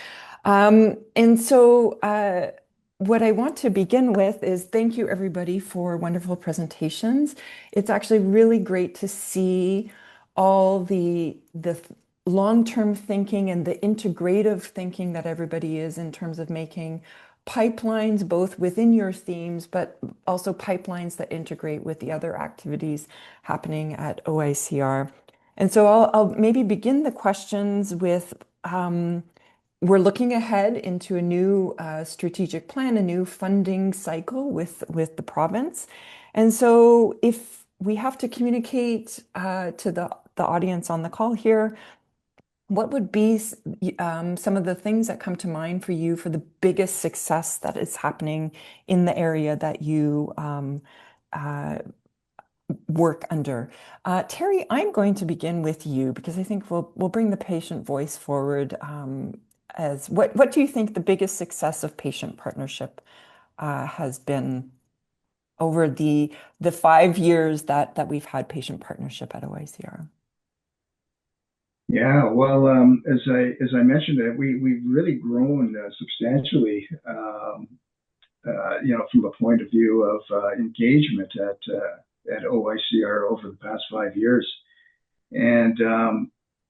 And so what I want to begin with is thank you everybody for wonderful presentations. It's actually really great to see all the long-term thinking and the integrative thinking that everybody is in terms of making pipelines both within your themes, but also pipelines that integrate with the other activities happening at OICR. And so I'll maybe begin the questions with, we're looking ahead into a new strategic plan, a new funding cycle with the province. And so if we have to communicate to the audience on the call here, what would be some of the things that come to mind for you for the biggest success that is happening in the area that you work under? Terry, I'm going to begin with you because I think we'll bring the patient voice forward. As what do you think the biggest success of patient partnership has been over the 5 years that we've had patient partnership at OICR? Yeah, well, as I mentioned, we've really grown substantially, from a point of view of engagement at OICR over the past 5 years, and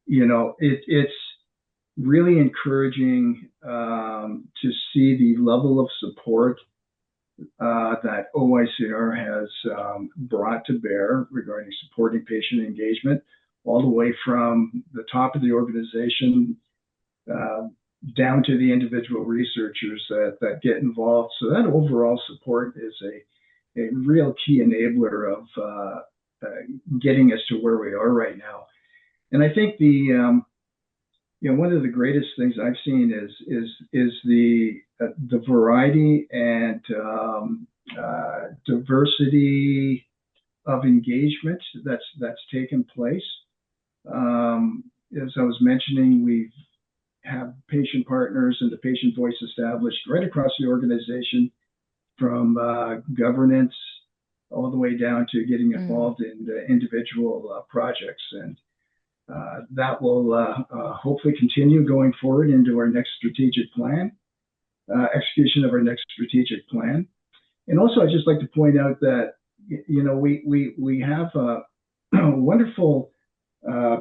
it's really encouraging to see the level of support that OICR has brought to bear regarding supporting patient engagement, all the way from the top of the organization down to the individual researchers that get involved. So that overall support is a real key enabler of getting us to where we are right now. And I think one of the greatest things I've seen is the variety and diversity of engagement that's taken place. As I was mentioning, we have patient partners and the patient voice established right across the organization, from governance all the way down to getting involved in the individual projects. And that will hopefully continue going forward into our next strategic plan, execution of our next strategic plan. And also, I'd just like to point out that, we have a wonderful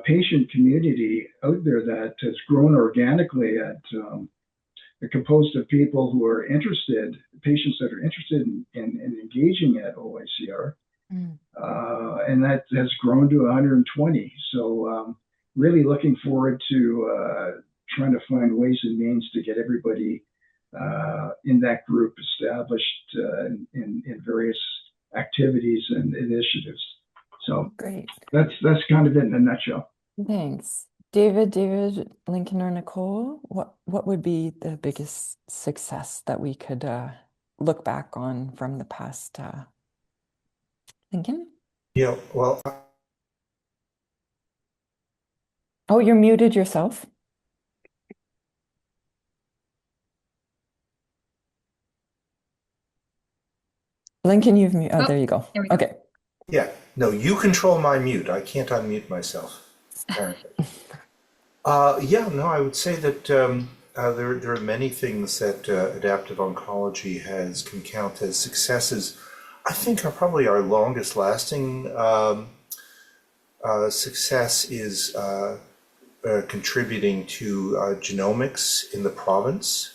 patient community out there that has grown organically composed of people who are interested, patients that are interested in engaging at OICR. And that has grown to 120. So really looking forward to trying to find ways and means to get everybody in that group established in various activities and initiatives. So great. That's kind of it in a nutshell. Thanks. David, Lincoln, or Nicole, what would be the biggest success that we could look back on from the past? Lincoln? Yeah, well, Oh, you're muted yourself. Lincoln, you've muted. Oh, Oh, there you go. there we go. Okay. yeah, no, you control my mute. I can't unmute myself, apparently. Yeah, no, I would say that there are many things that adaptive oncology can count as successes. I think probably our longest lasting success is contributing to genomics in the province.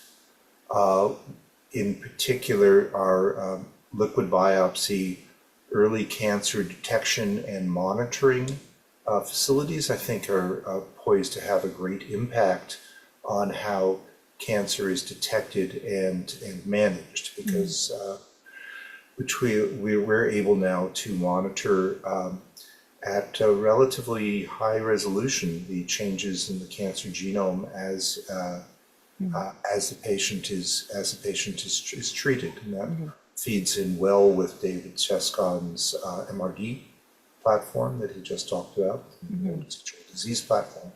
In particular, our liquid biopsy early cancer detection and monitoring facilities, I think, are poised to have a great impact on how cancer is detected and managed, because we're able now to monitor at a relatively high resolution the changes in the cancer genome as the patient is treated, and that feeds in well with David Cescon's MRD platform that he just talked about, the disease platform.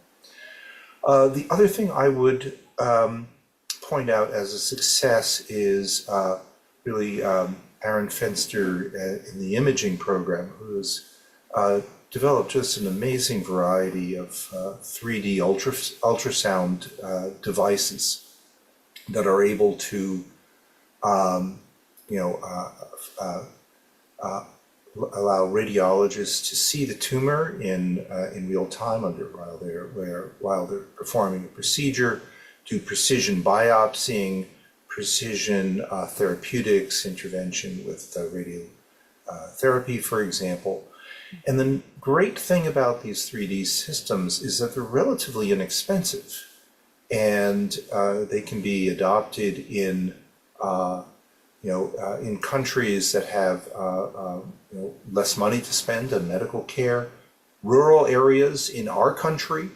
The other thing I would point out as a success is really Aaron Fenster in the imaging program, who has developed just an amazing variety of 3D ultrasound devices that are able to, allow radiologists to see the tumor in real time while they're performing a procedure, do precision biopsying, precision therapeutics intervention with radiotherapy, for example. And the great thing about these 3D systems is that they're relatively inexpensive, and they can be adopted in in countries that have less money to spend on medical care, rural areas in our country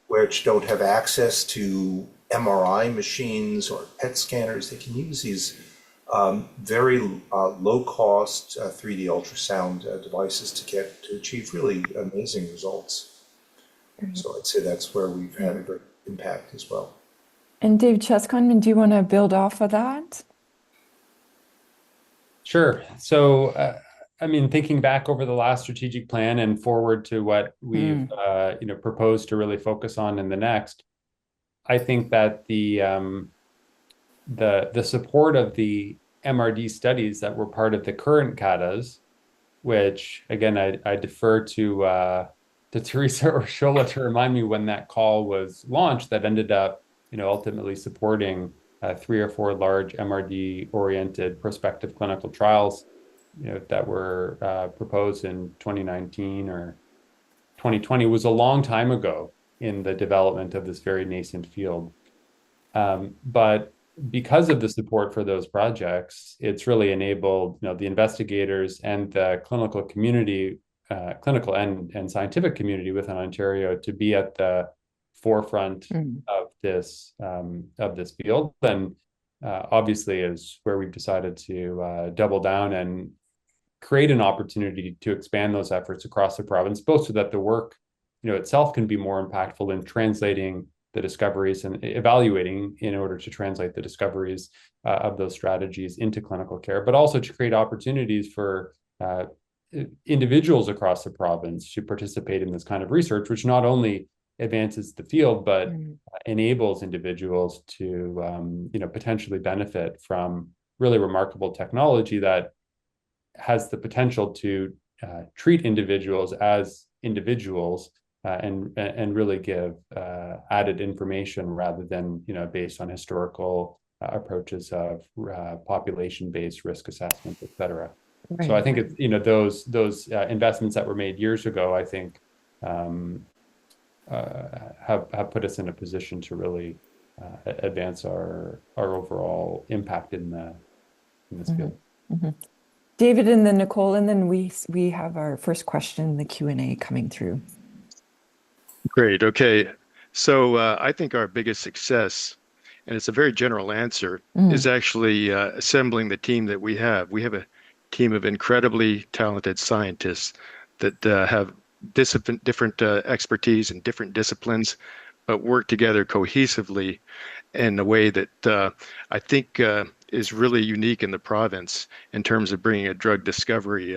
which don't have access to MRI machines or PET scanners. They can use these very low-cost 3D ultrasound devices to achieve really amazing results. So I'd say that's where we've had a great impact as well. And Dave Cescon, do you want to build off of that? Sure. So, thinking back over the last strategic plan and forward to what we've proposed to really focus on in the next, I think that the support of the MRD studies that were part of the current CADAs, which again I defer to Teresa or Shola to remind me when that call was launched, that ended up ultimately supporting 3 or 4 large MRD-oriented prospective clinical trials, that were proposed in 2019 or 2020. Was a long time ago in the development of this very nascent field. But because of the support for those projects, it's really enabled the investigators and the clinical community, clinical and scientific community within Ontario to be at the forefront of this field, and obviously is where we've decided to double down and create an opportunity to expand those efforts across the province, both so that the work itself can be more impactful in translating the discoveries and evaluating in order to translate the discoveries of those strategies into clinical care, but also to create opportunities for individuals across the province to participate in this kind of research, which not only advances the field, but enables individuals to potentially benefit from really remarkable technology that has the potential to treat individuals as individuals and really give added information rather than based on historical approaches of population-based risk assessment, et cetera. Right. So I think it's those investments that were made years ago, I think have put us in a position to really advance our overall impact in this field. David and then Nicole, and then we have our first question in the Q&A coming through. Great. Okay. So I think our biggest success, and it's a very general answer, is Mm. actually assembling the team that we have. We have a team of incredibly talented scientists that have different expertise in different disciplines, but work together cohesively in a way that I think is really unique in the province in terms of bringing a drug discovery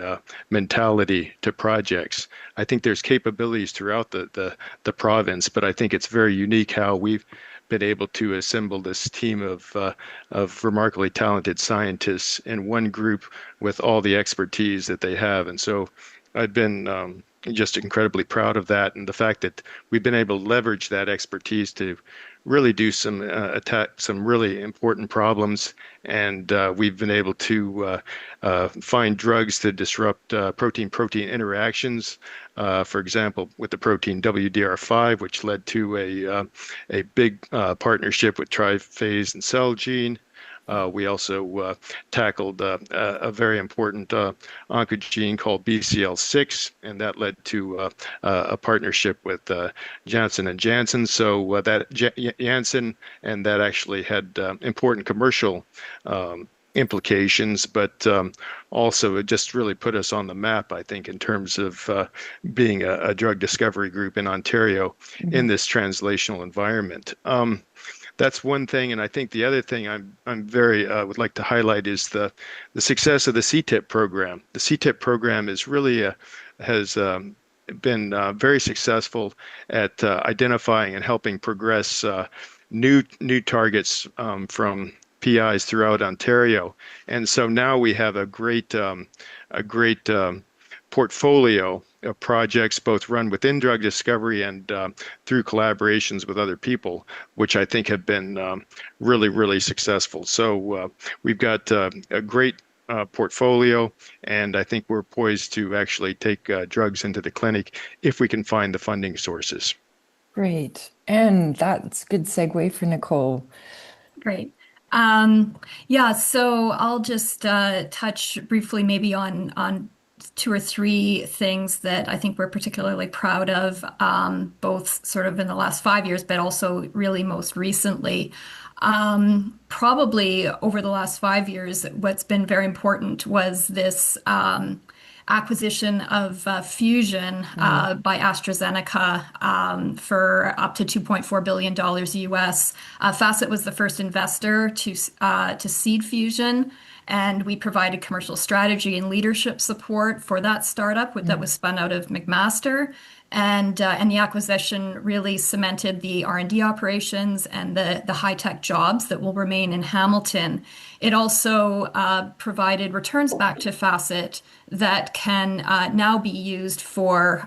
mentality to projects. I think there's capabilities throughout the province, but I think it's very unique how we've been able to assemble this team of remarkably talented scientists in one group with all the expertise that they have. And so I've been just incredibly proud of that and the fact that we've been able to leverage that expertise to really do some attack some really important problems, and we've been able to find drugs to disrupt protein-protein interactions. For example, with the protein WDR5, which led to a big partnership with Triphase and Celgene. We also tackled a very important oncogene called BCL6, and that led to a partnership with Janssen and Janssen. So Janssen, and that actually had important commercial implications, but also it just really put us on the map, I think, in terms of being a drug discovery group in Ontario in this translational environment. That's one thing, and I think the other thing I'm very would like to highlight is the success of the CTIP program. The CTIP program is really has been very successful at identifying and helping progress new targets from PIs throughout Ontario, and so now we have a great portfolio of projects, both run within drug discovery and through collaborations with other people, which I think have been really successful. So we've got a great portfolio, and I think we're poised to actually take drugs into the clinic if we can find the funding sources. Great. And that's a good segue for Nicole. Great. Yeah, so I'll just touch briefly maybe on two or three things that I think we're particularly proud of, both sort of in the last 5 years, but also really most recently. Probably over the last 5 years, what's been very important was this acquisition of Fusion by AstraZeneca for up to $2.4 billion US. FACIT was the first investor to seed Fusion, and we provided commercial strategy and leadership support for that startup that was spun out of McMaster. And the acquisition really cemented the R&D operations and the high-tech jobs that will remain in Hamilton. It also provided returns back to FACIT that can now be used for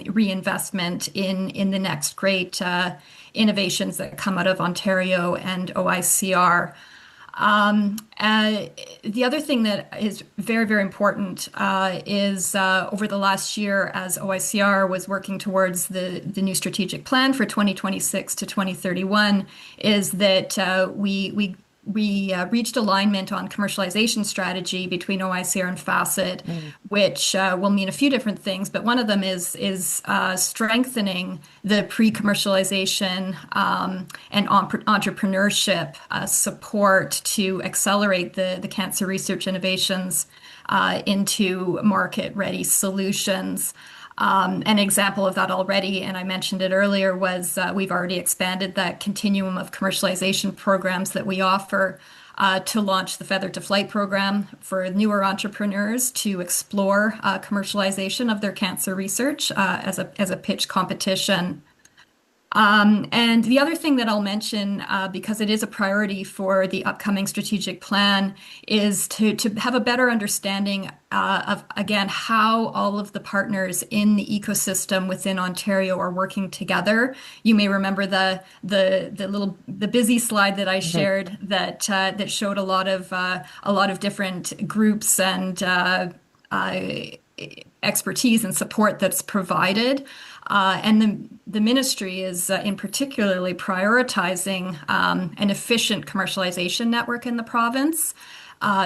reinvestment in the next great innovations that come out of Ontario and OICR. The other thing that is very important is over the last year, as OICR was working towards the new strategic plan for 2026 to 2031, is that we reached alignment on commercialization strategy between OICR and FACIT, which will mean a few different things, but one of them is strengthening the pre-commercialization and entrepreneurship support to accelerate the cancer research innovations into market-ready solutions. An example of that already, and I mentioned it earlier, was we've already expanded that continuum of commercialization programs that we offer to launch the Feather to Flight program for newer entrepreneurs to explore commercialization of their cancer research as a pitch competition. And the other thing that I'll mention, because it is a priority for the upcoming strategic plan, is to have a better understanding of, again, how all of the partners in the ecosystem within Ontario are working together. You may remember the busy slide that I shared that showed a lot of different groups and expertise and support that's provided. And the ministry is in particularly prioritizing an efficient commercialization network in the province.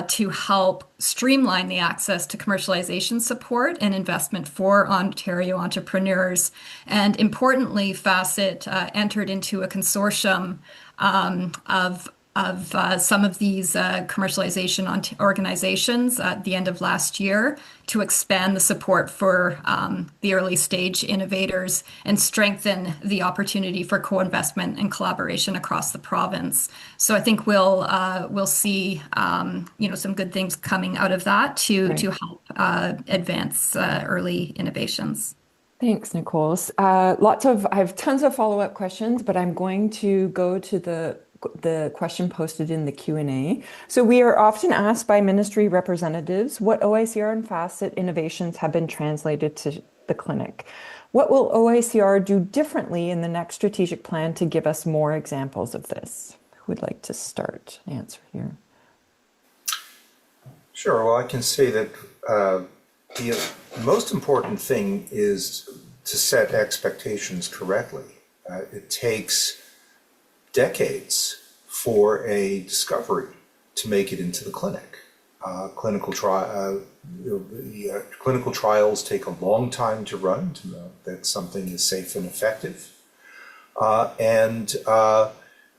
to help streamline the access to commercialization support and investment for Ontario entrepreneurs. And importantly, FACIT entered into a consortium of some of these commercialization organizations at the end of last year to expand the support for the early stage innovators and strengthen the opportunity for co-investment and collaboration across the province. So I think we'll see some good things coming out of that to help advance early innovations. Thanks, Nicole. I have tons of follow-up questions, but I'm going to go to the question posted in the Q&A. So we are often asked by ministry representatives what OICR and FACIT innovations have been translated to the clinic. What will OICR do differently in the next strategic plan to give us more examples of this? Who would like to start the answer here? Sure. Well, I can say that the most important thing is to set expectations correctly. It takes decades for a discovery to make it into the clinic. Clinical trials take a long time to run to know that something is safe and effective. And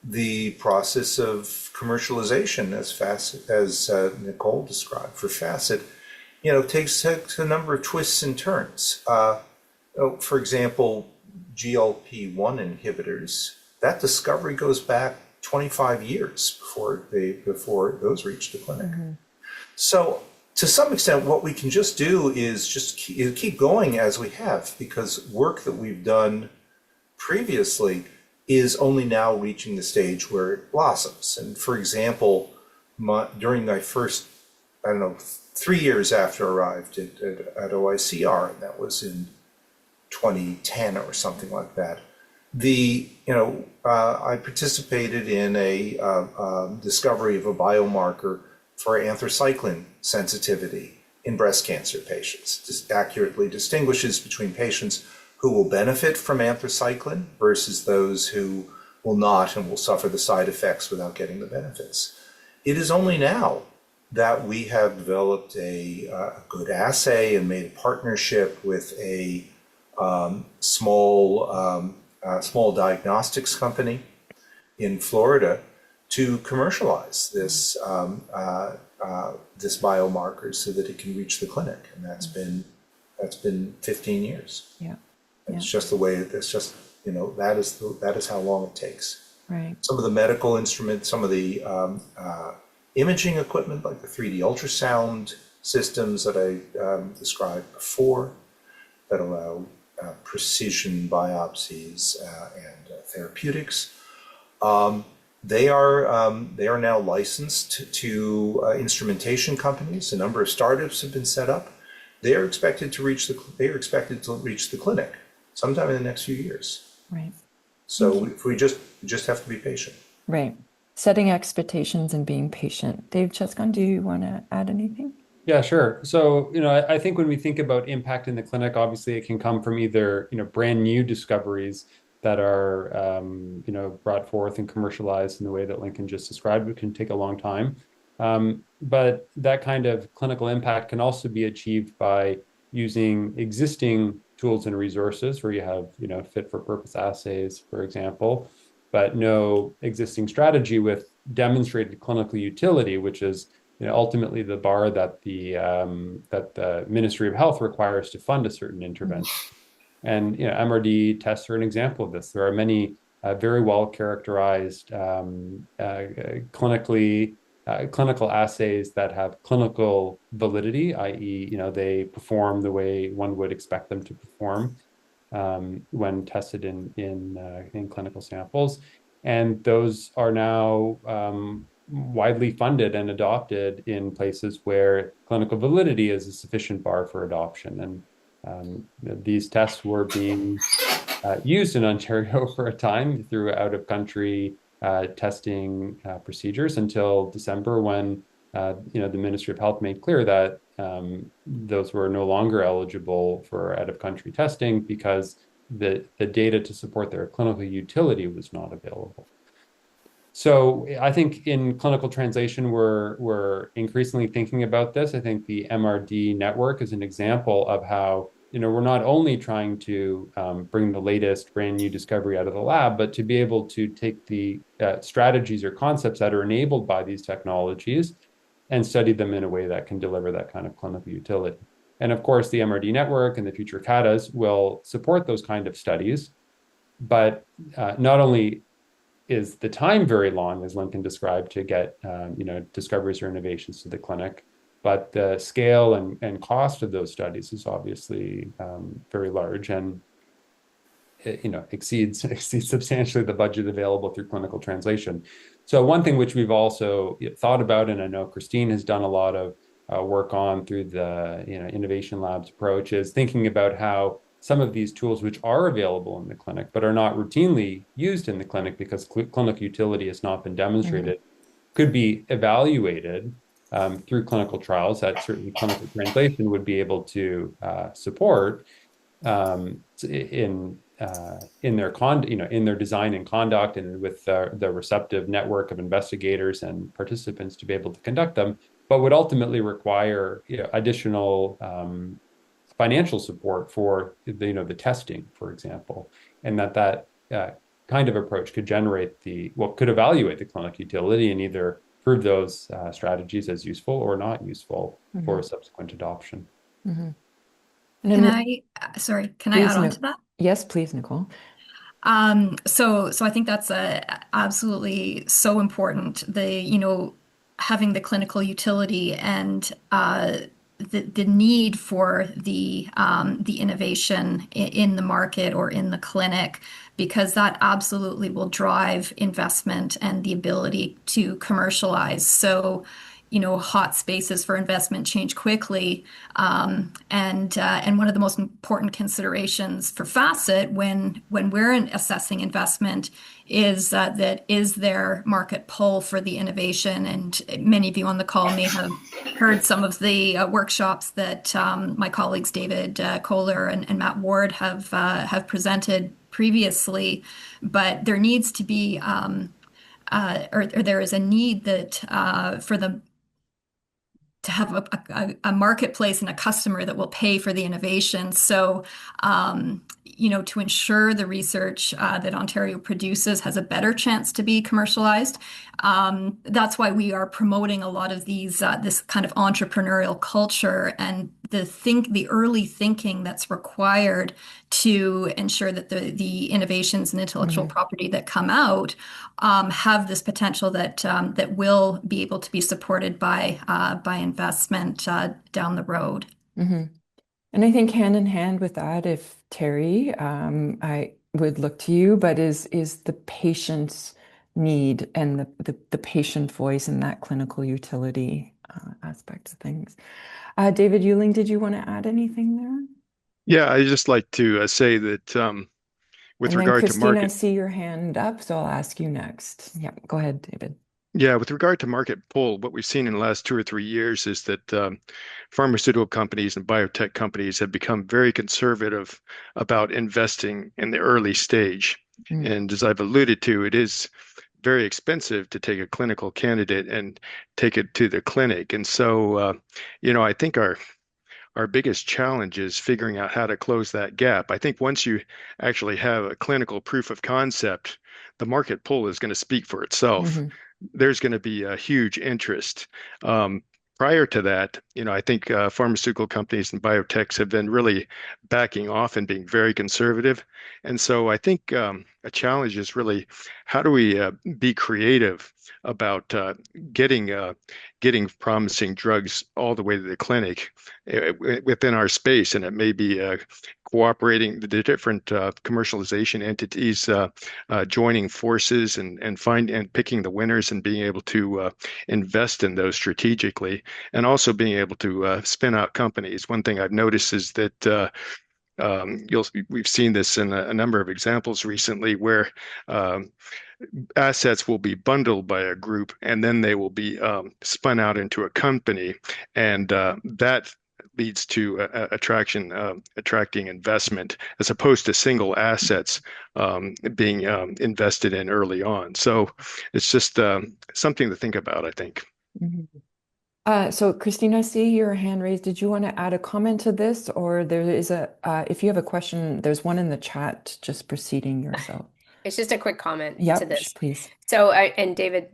the process of commercialization, as Nicole described for FACIT, takes a number of twists and turns. For example, GLP-1 inhibitors, that discovery goes back 25 years before those reach the clinic. Mm-hmm. So to some extent, what we can just do is just keep going as we have, because work that we've done previously is only now reaching the stage where it blossoms. And for example, during my first, 3 years after I arrived at OICR, and that was in 2010 or something like that, I participated in a discovery of a biomarker for anthracycline sensitivity in breast cancer patients. This accurately distinguishes between patients who will benefit from anthracycline versus those who will not and will suffer the side effects without getting the benefits. It is only now that we have developed a good assay and made a partnership with a small diagnostics company in Florida to commercialize this biomarker so that it can reach the clinic, and that's been 15 years. Yeah, it's just the way. It's just that is how long it takes. Right. Some of the medical instruments, some of the imaging equipment, like the 3D ultrasound systems that I described before, that allow precision biopsies and therapeutics. They are now licensed to instrumentation companies. A number of startups have been set up. They are expected to reach the clinic sometime in the next few years. Right. So we just have to be patient. Right. Setting expectations and being patient. Dave Cescon, do you want to add anything? Yeah, sure. So, I think when we think about impact in the clinic, obviously it can come from either, brand new discoveries that are, brought forth and commercialized in the way that Lincoln just described. It can take a long time. But that kind of clinical impact can also be achieved by using existing tools and resources where you have, fit for purpose assays, for example, but no existing strategy with demonstrated clinical utility, which is ultimately the bar that the Ministry of Health requires to fund a certain intervention. And MRD tests are an example of this. There are many very well characterized clinical assays that have clinical validity, i.e., they perform the way one would expect them to perform when tested in clinical samples, and those are now widely funded and adopted in places where clinical validity is a sufficient bar for adoption. And these tests were being used in Ontario for a time through out-of-country testing procedures until December, when the Ministry of Health made clear that those were no longer eligible for out-of-country testing because the data to support their clinical utility was not available. So I think in clinical translation, we're increasingly thinking about this. I think the MRD network is an example of how, we're not only trying to bring the latest brand new discovery out of the lab, but to be able to take the strategies or concepts that are enabled by these technologies and study them in a way that can deliver that kind of clinical utility. And of course, the MRD network and the future CATAs will support those kind of studies. But not only is the time very long, as Lincoln described, to get discoveries or innovations to the clinic, but the scale and cost of those studies is obviously very large and exceeds substantially the budget available through clinical translation. So one thing which we've also thought about, and I know Christine has done a lot of work on through the Innovation Labs approach, is thinking about how some of these tools which are available in the clinic but are not routinely used in the clinic because clinical utility has not been demonstrated could be evaluated through clinical trials that certainly clinical translation would be able to support in their in their design and conduct, and with the receptive network of investigators and participants to be able to conduct them, but would ultimately require additional financial support for the testing, for example, and that kind of approach could could evaluate the clinical utility and either prove those strategies as useful or not useful for subsequent adoption. And Can I add on to that? Yes, please, Nicole. So I think that's absolutely so important. Having the clinical utility and the need for the innovation in the market or in the clinic, because that absolutely will drive investment and the ability to commercialize. So, hot spaces for investment change quickly. And one of the most important considerations for FACIT when we're assessing investment is that is there market pull for the innovation? And many of you on the call may have heard some of the workshops that my colleagues David Kohler and Matt Ward have presented previously. But there needs to be or there is a need that for the to have a marketplace and a customer that will pay for the innovation. So, to ensure the research that Ontario produces has a better chance to be commercialized. That's why we are promoting a lot of this kind of entrepreneurial culture and the early thinking that's required to ensure that the innovations and intellectual property that come out have this potential that will be able to be supported by investment down the road. And I think hand in hand with that, if Terry, I would look to you, but is the patient's need and the patient voice and that clinical utility aspect of things. David Uehling, did you want to add anything there? Yeah, I just like to say that with regard to Christine, I see your hand up, so I'll ask you next. Yeah, go ahead, David. Yeah, with regard to market pull, what we've seen in the last 2 or 3 years is that pharmaceutical companies and biotech companies have become very conservative about investing in the early stage. And as I've alluded to, it is very expensive to take a clinical candidate and take it to the clinic. And so, I think our biggest challenge is figuring out how to close that gap. I think once you actually have a clinical proof of concept, the market pull is going to speak for itself. There's going to be a huge interest. Prior to that, I think pharmaceutical companies and biotechs have been really backing off and being very conservative. And so I think a challenge is really how do we be creative about getting promising drugs all the way to the clinic within our space, and it may be cooperating the different commercialization entities joining forces and picking the winners and being able to invest in those strategically, and also being able to spin out companies. One thing I've noticed is that we've seen this in a number of examples recently where assets will be bundled by a group and then they will be spun out into a company, and that leads to attracting investment as opposed to single assets being invested in early on. So it's just something to think about, I think. So Christine, I see your hand raised. Did you want to add a comment to this, or there is if you have a question, there's one in the chat just preceding yourself. It's just a quick comment to this. Please. So, and David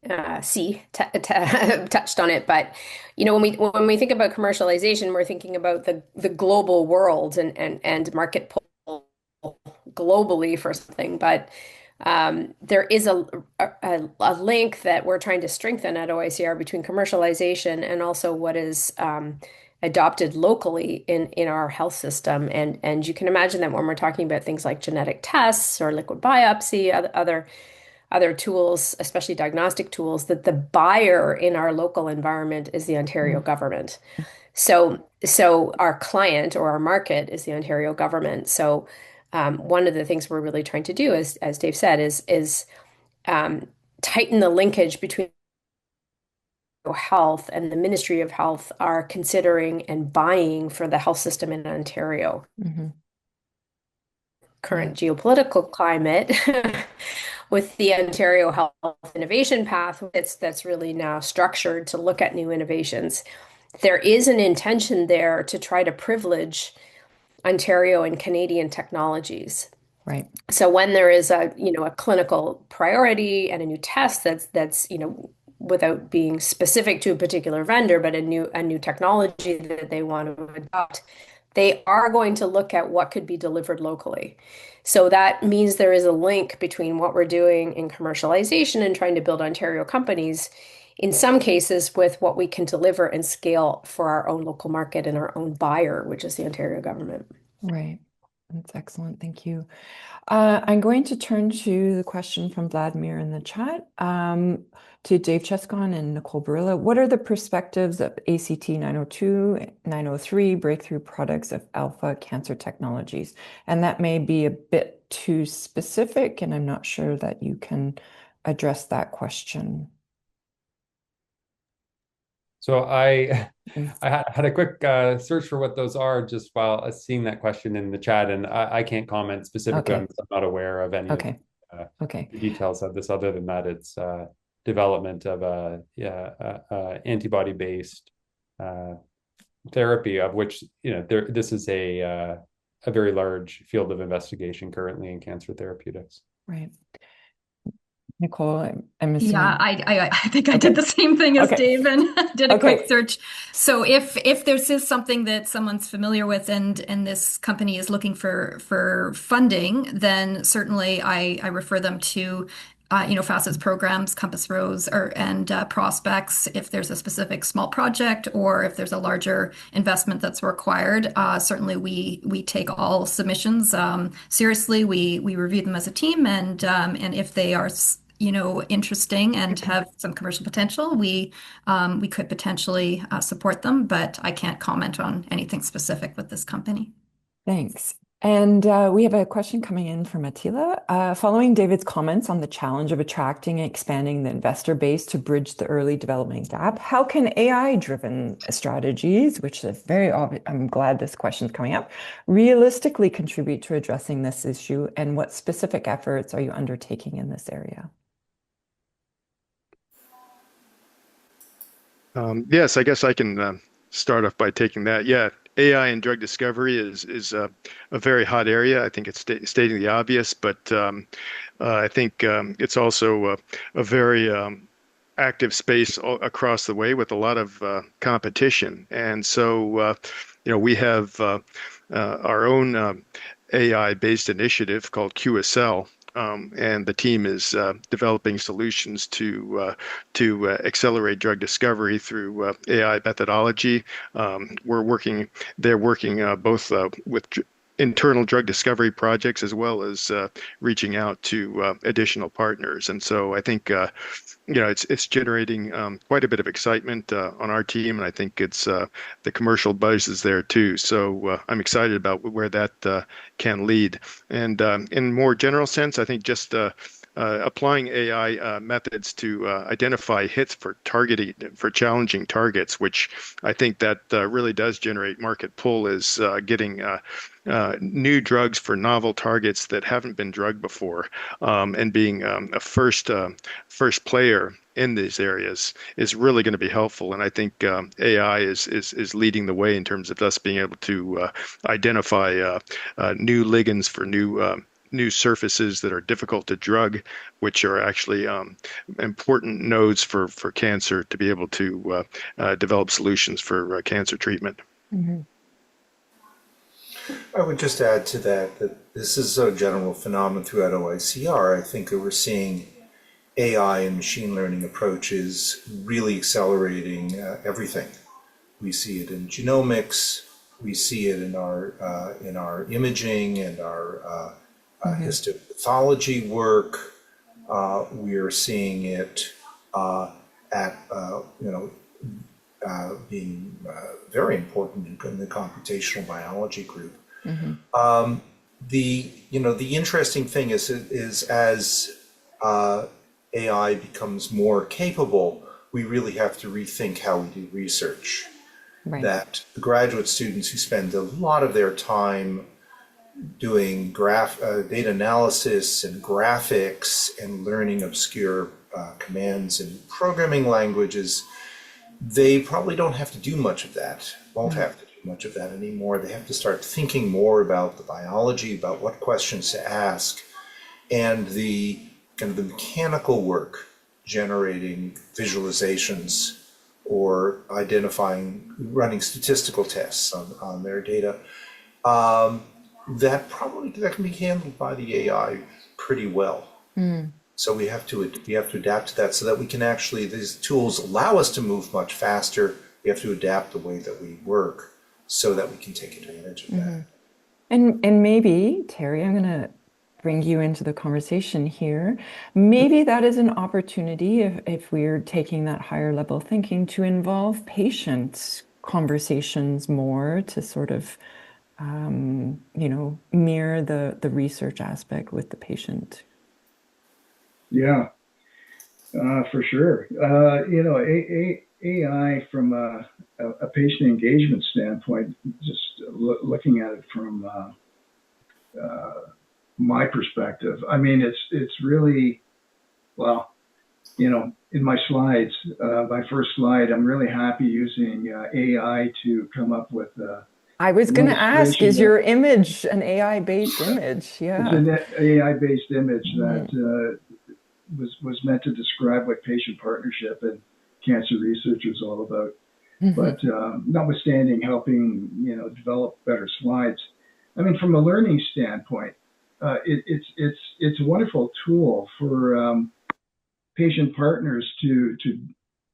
touched on it, but when we think about commercialization, we're thinking about the global world and market pull globally for something. But there is a link that we're trying to strengthen at OICR between commercialization and also what is adopted locally in our health system. And you can imagine that when we're talking about things like genetic tests or liquid biopsy, other tools, especially diagnostic tools, that the buyer in our local environment is the Ontario government. So our client or our market is the Ontario government. So one of the things we're really trying to do, as Dave said, is tighten the linkage between health and the Ministry of Health are considering and buying for the health system in Ontario. Current geopolitical climate with the Ontario Health Innovation Path that's really now structured to look at new innovations. There is an intention there to try to privilege Ontario and Canadian technologies. Right. So when there is a clinical priority and a new test that's without being specific to a particular vendor, but a new technology that they want to adopt, they are going to look at what could be delivered locally. So that means there is a link between what we're doing in commercialization and trying to build Ontario companies, in some cases with what we can deliver and scale for our own local market and our own buyer, which is the Ontario government. Right. That's excellent. Thank you. I'm going to turn to the question from Vladimir in the chat to Dave Cescon and Nicole Baryla. What are the perspectives of ACT 902, 903 breakthrough products of alpha cancer technologies? And that may be a bit too specific, and I'm not sure that you can address that question. So I had a quick search for what those are just while seeing that question in the chat, and I can't comment specifically on this. I'm not aware of any details of this other than that it's development of a antibody-based therapy, of which this is a very large field of investigation currently in cancer therapeutics. Right. Nicole, I'm assuming. Yeah, I think I did the same thing as Dave and did a quick search. So if this is something that someone's familiar with and this company is looking for funding, then certainly I refer them to FACIT's programs, Compass Rose, and Prospects, if there's a specific small project or if there's a larger investment that's required. Certainly we take all submissions seriously. We review them as a team, and if they are interesting and have some commercial potential, we could potentially support them, but I can't comment on anything specific with this company. Thanks. And we have a question coming in from Attila. Following David's comments on the challenge of attracting and expanding the investor base to bridge the early development gap, how can AI-driven strategies, which is very obvious, I'm glad this question is coming up, realistically contribute to addressing this issue, and what specific efforts are you undertaking in this area? Yes, I guess I can start off by taking that. Yeah, AI and drug discovery is a very hot area. I think it's stating the obvious, but I think it's also a very active space across the way with a lot of competition. And so, we have our own AI-based initiative called QSL. And the team is developing solutions to accelerate drug discovery through AI methodology. They're working both with internal drug discovery projects as well as reaching out to additional partners. And so I think it's generating quite a bit of excitement on our team, and I think it's the commercial buzz is there too. So I'm excited about where that can lead. And in more general sense, I think just applying AI methods to identify hits for targeting for challenging targets, which I think that really does generate market pull, is getting new drugs for novel targets that haven't been drugged before, and being a first player in these areas is really going to be helpful. And I think AI is leading the way in terms of us being able to identify new ligands for new surfaces that are difficult to drug, which are actually important nodes for cancer to be able to develop solutions for cancer treatment. Mm-hmm. I would just add to that that this is a general phenomenon throughout OICR. I think that we're seeing AI and machine learning approaches really accelerating everything. We see it in genomics, we see it in our imaging and our histopathology work. We are seeing it at being very important in the computational biology group. Mm-hmm. The interesting thing is as AI becomes more capable, we really have to rethink how we do research. Right. That the graduate students who spend a lot of their time doing data analysis and graphics and learning obscure commands and programming languages, they probably don't have to do much of that, won't have to do much of that anymore. They have to start thinking more about the biology, about what questions to ask, and the kind of the mechanical work generating visualizations or running statistical tests on their data. That can be handled by the AI pretty well. So we have to adapt to that so that we can actually, these tools allow us to move much faster. We have to adapt the way that we work so that we can take advantage of that. And maybe, Terry, I'm going to bring you into the conversation here. Maybe that is an opportunity, if we're taking that higher level thinking, to involve patient conversations more to sort of mirror the research aspect with the patient. Yeah, for sure. AI from a patient engagement standpoint, just looking at it from my perspective, I mean, it's really, well, in my slides, my first slide, I'm really happy using AI to come up with I was going to ask, is your image an AI-based image? Yeah. It's an AI-based image that was meant to describe what patient partnership and cancer research is all about. But notwithstanding helping, develop better slides, I mean, from a learning standpoint, it's a wonderful tool for patient partners to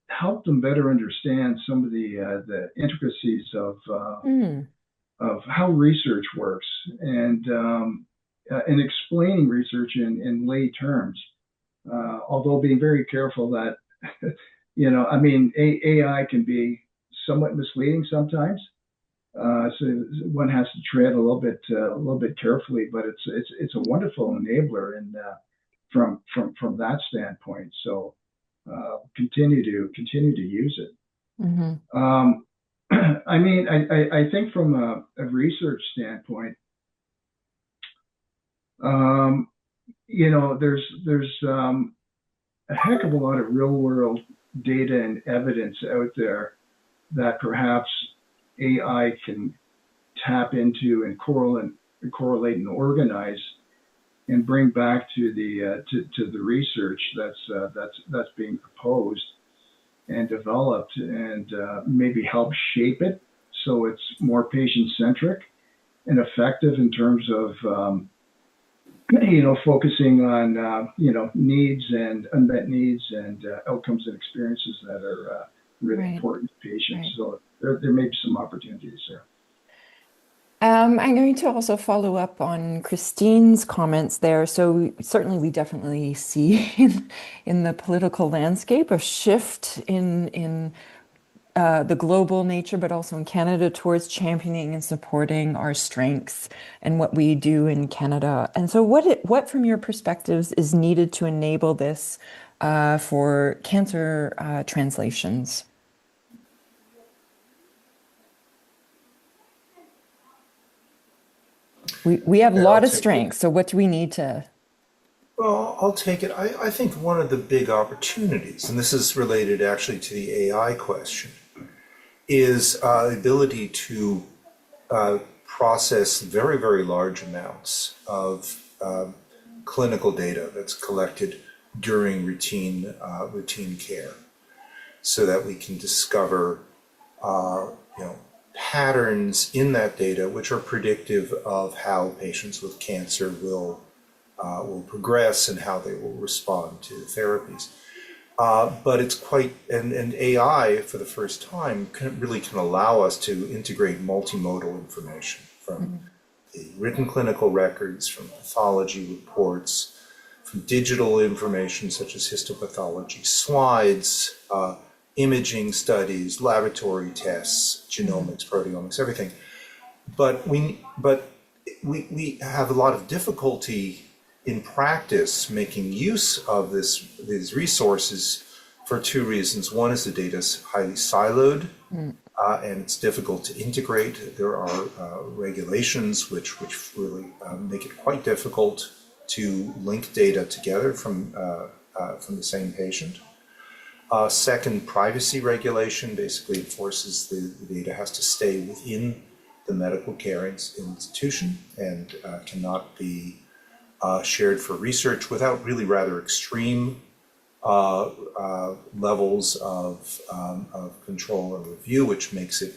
help them better understand some of the intricacies of how research works and explaining research in lay terms. Although being very careful that, I mean, AI can be somewhat misleading sometimes. So one has to tread a little bit carefully, but it's a wonderful enabler and from that standpoint. So continue to use it. I mean, I think from a research standpoint, there's a heck of a lot of real world data and evidence out there that perhaps AI can tap into and correlate and organize and bring back to the research that's being proposed and developed, and maybe help shape it so it's more patient centric and effective in terms of focusing on needs and unmet needs and outcomes and experiences that are really important to patients. So there may be some opportunities there. I'm going to also follow up on Christine's comments there. So certainly we definitely see in the political landscape a shift in the global nature, but also in Canada, towards championing and supporting our strengths and what we do in Canada. And so, what from your perspectives is needed to enable this for cancer translations? We have a Yeah, lot I'll of take it. strengths. So, what do we need to? Well, I'll take it. I think one of the big opportunities, and this is related actually to the AI question, is the ability to process very, very large amounts of clinical data that's collected during routine care, so that we can discover patterns in that data which are predictive of how patients with cancer will progress and how they will respond to therapies. But it's quite, and AI for the first time can allow us to integrate multimodal information from the written clinical records, from pathology reports, from digital information such as histopathology slides, imaging studies, laboratory tests, genomics, proteomics, everything. But we have a lot of difficulty in practice making use of these resources for two reasons. One is the data is highly siloed, and it's difficult to integrate. There are regulations which really make it quite difficult to link data together from the same patient. Second, privacy regulation basically enforces the data has to stay within the medical care institution and cannot be shared for research without really rather extreme levels of control and review, which makes it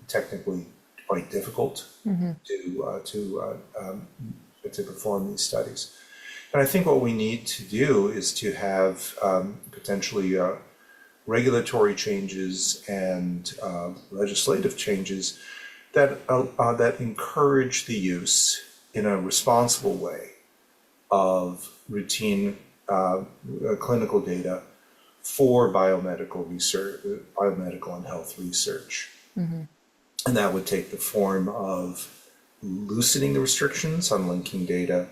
technically quite difficult to perform these studies. And I think what we need to do is to have potentially regulatory changes and legislative changes that encourage the use in a responsible way of routine clinical data for biomedical research, biomedical and health research. And that would take the form of loosening the restrictions on linking data,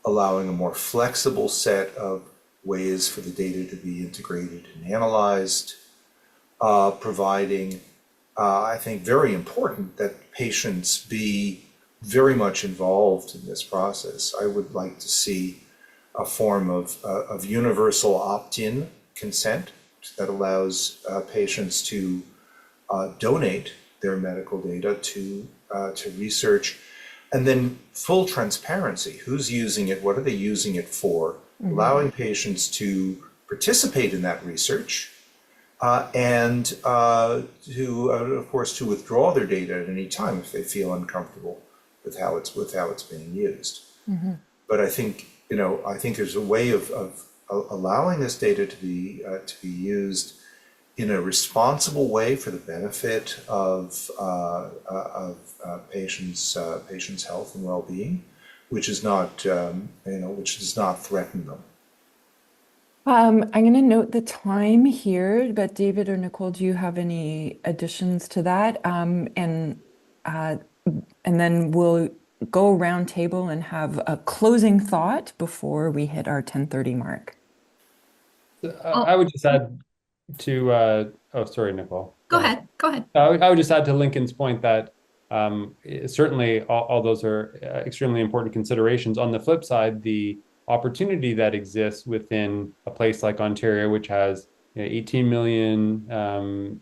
allowing a more flexible set of ways for the data to be integrated and analyzed, providing, I think, very important that patients be very much involved in this process. I would like to see a form of universal opt-in consent that allows patients to donate their medical data to research, and then full transparency. Who's using it? What are they using it for? Allowing patients to participate in that research and to, of course, to withdraw their data at any time if they feel uncomfortable with how it's being used. But I think there's a way of allowing this data to be used in a responsible way for the benefit of patients' health and well-being, which does not threaten them. I'm going to note the time here, but David or Nicole, do you have any additions to that? And then we'll go round table and have a closing thought before we hit our 10:30 mark. I would just add to, oh, sorry, Nicole. Go ahead. I would just add to Lincoln's point that certainly all those are extremely important considerations. On the flip side, the opportunity that exists within a place like Ontario, which has 18 million,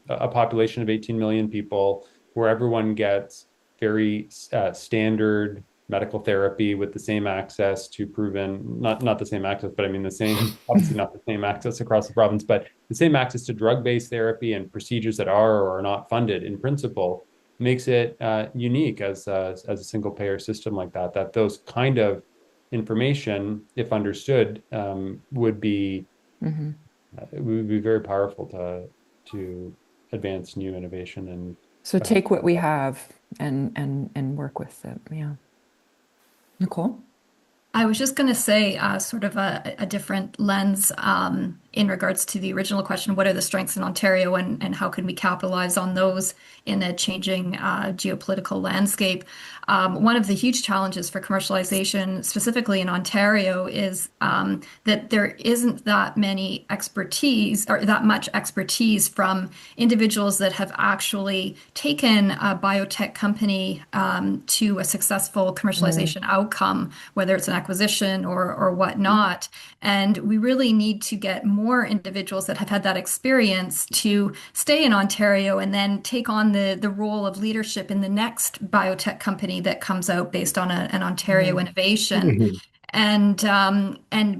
a population of 18 million people, where everyone gets very standard medical therapy with the same access to proven, not the same access, but I mean the same, obviously not the same access across the province, but the same access to drug-based therapy and procedures that are or are not funded in principle, makes it unique as a single payer system like that those kind of information, if understood, would be very powerful to advance new innovation. And so take what we have and work with it. Yeah. Nicole? I was just going to say, sort of a different lens in regards to the original question, what are the strengths in Ontario and how can we capitalize on those in a changing geopolitical landscape? One of the huge challenges for commercialization, specifically in Ontario, is that there isn't that many expertise or that much expertise from individuals that have actually taken a biotech company to a successful commercialization outcome, whether it's an acquisition or whatnot. And we really need to get more individuals that have had that experience to stay in Ontario and then take on the role of leadership in the next biotech company that comes out based on an Ontario innovation. And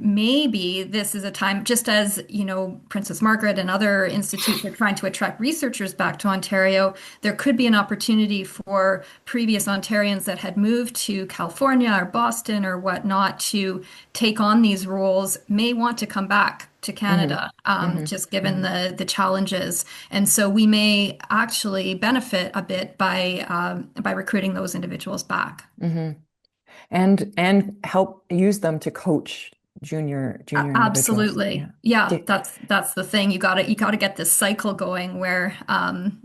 maybe this is a time, just as Princess Margaret and other institutes are trying to attract researchers back to Ontario, there could be an opportunity for previous Ontarians that had moved to California or Boston or whatnot to take on these roles, may want to come back to Canada, just given the challenges. And so we may actually benefit a bit by recruiting those individuals back. And help use them to coach junior Absolutely. individuals. Yeah, that's the thing. You gotta get this cycle going where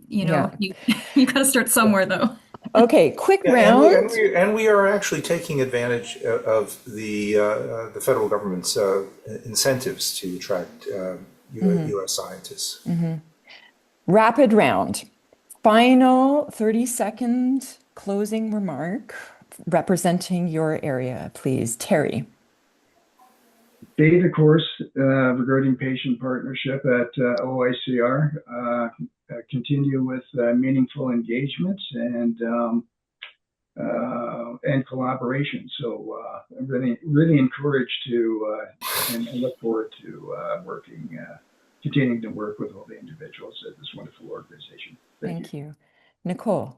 you got to start somewhere though. Okay, quick Yeah, round. and we are actually taking advantage of the federal government's incentives to attract U.S. scientists. Rapid round. Final 30-second closing remark representing your area, please. Terry. Data course regarding patient partnership at OICR. Continue with meaningful engagements and collaboration. So I'm really encouraged to and look forward to continuing to work with all the individuals at this wonderful organization. Thank you. Nicole.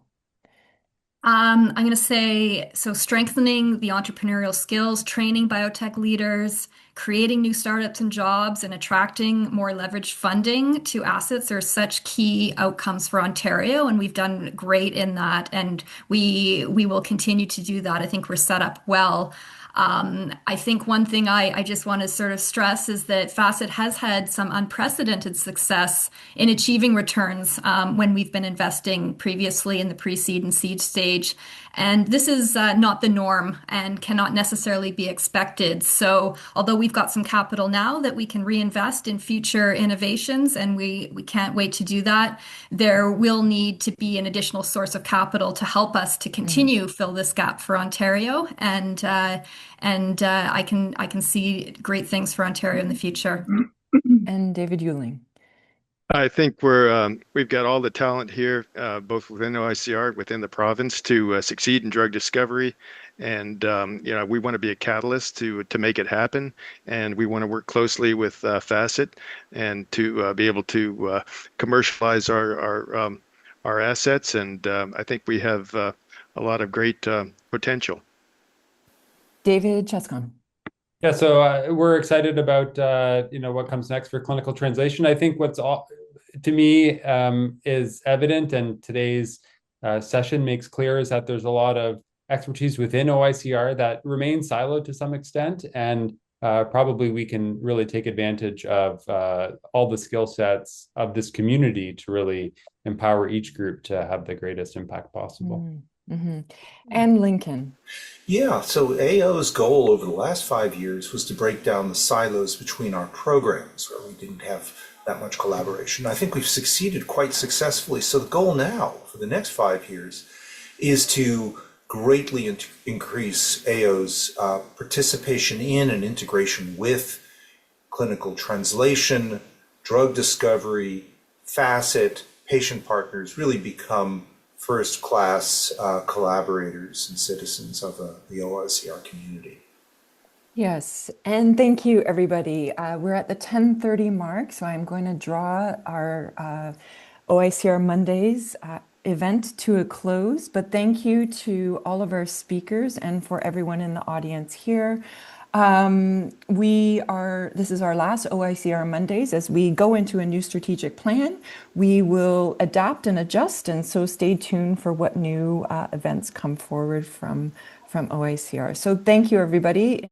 I'm going to say, so strengthening the entrepreneurial skills, training biotech leaders, creating new startups and jobs, and attracting more leveraged funding to assets are such key outcomes for Ontario, and we've done great in that, and we will continue to do that. I think we're set up well. I think one thing I just want to sort of stress is that FACIT has had some unprecedented success in achieving returns when we've been investing previously in the pre-seed and seed stage. And this is not the norm and cannot necessarily be expected. So although we've got some capital now that we can reinvest in future innovations, and we can't wait to do that, there will need to be an additional source of capital to help us to continue fill this gap for Ontario. And I can see great things for Ontario in the future. And David Uehling. I think we've got all the talent here, both within OICR, within the province, to succeed in drug discovery, and we want to be a catalyst to make it happen, and we want to work closely with FACIT and to be able to commercialize our assets, and I think we have a lot of great potential. David Cescon. Yeah, so we're excited about what comes next for clinical translation. I think to me is evident, and today's session makes clear, is that there's a lot of expertise within OICR that remains siloed to some extent, and probably we can really take advantage of all the skill sets of this community to really empower each group to have the greatest impact possible. And Lincoln. Yeah, so AO's goal over the last 5 years was to break down the silos between our programs where we didn't have that much collaboration. I think we've succeeded quite successfully. So the goal now for the next 5 years is to greatly increase AO's participation in and integration with clinical translation, drug discovery, FACIT, patient partners, really become first-class collaborators and citizens of the OICR community. Yes, and thank you, everybody. We're at the 10:30 mark, so I'm going to draw our OICR Mondays event to a close. But thank you to all of our speakers and for everyone in the audience here. This is our last OICR Mondays. As we go into a new strategic plan, we will adapt and adjust, and so stay tuned for what new events come forward from OICR. So thank you, everybody.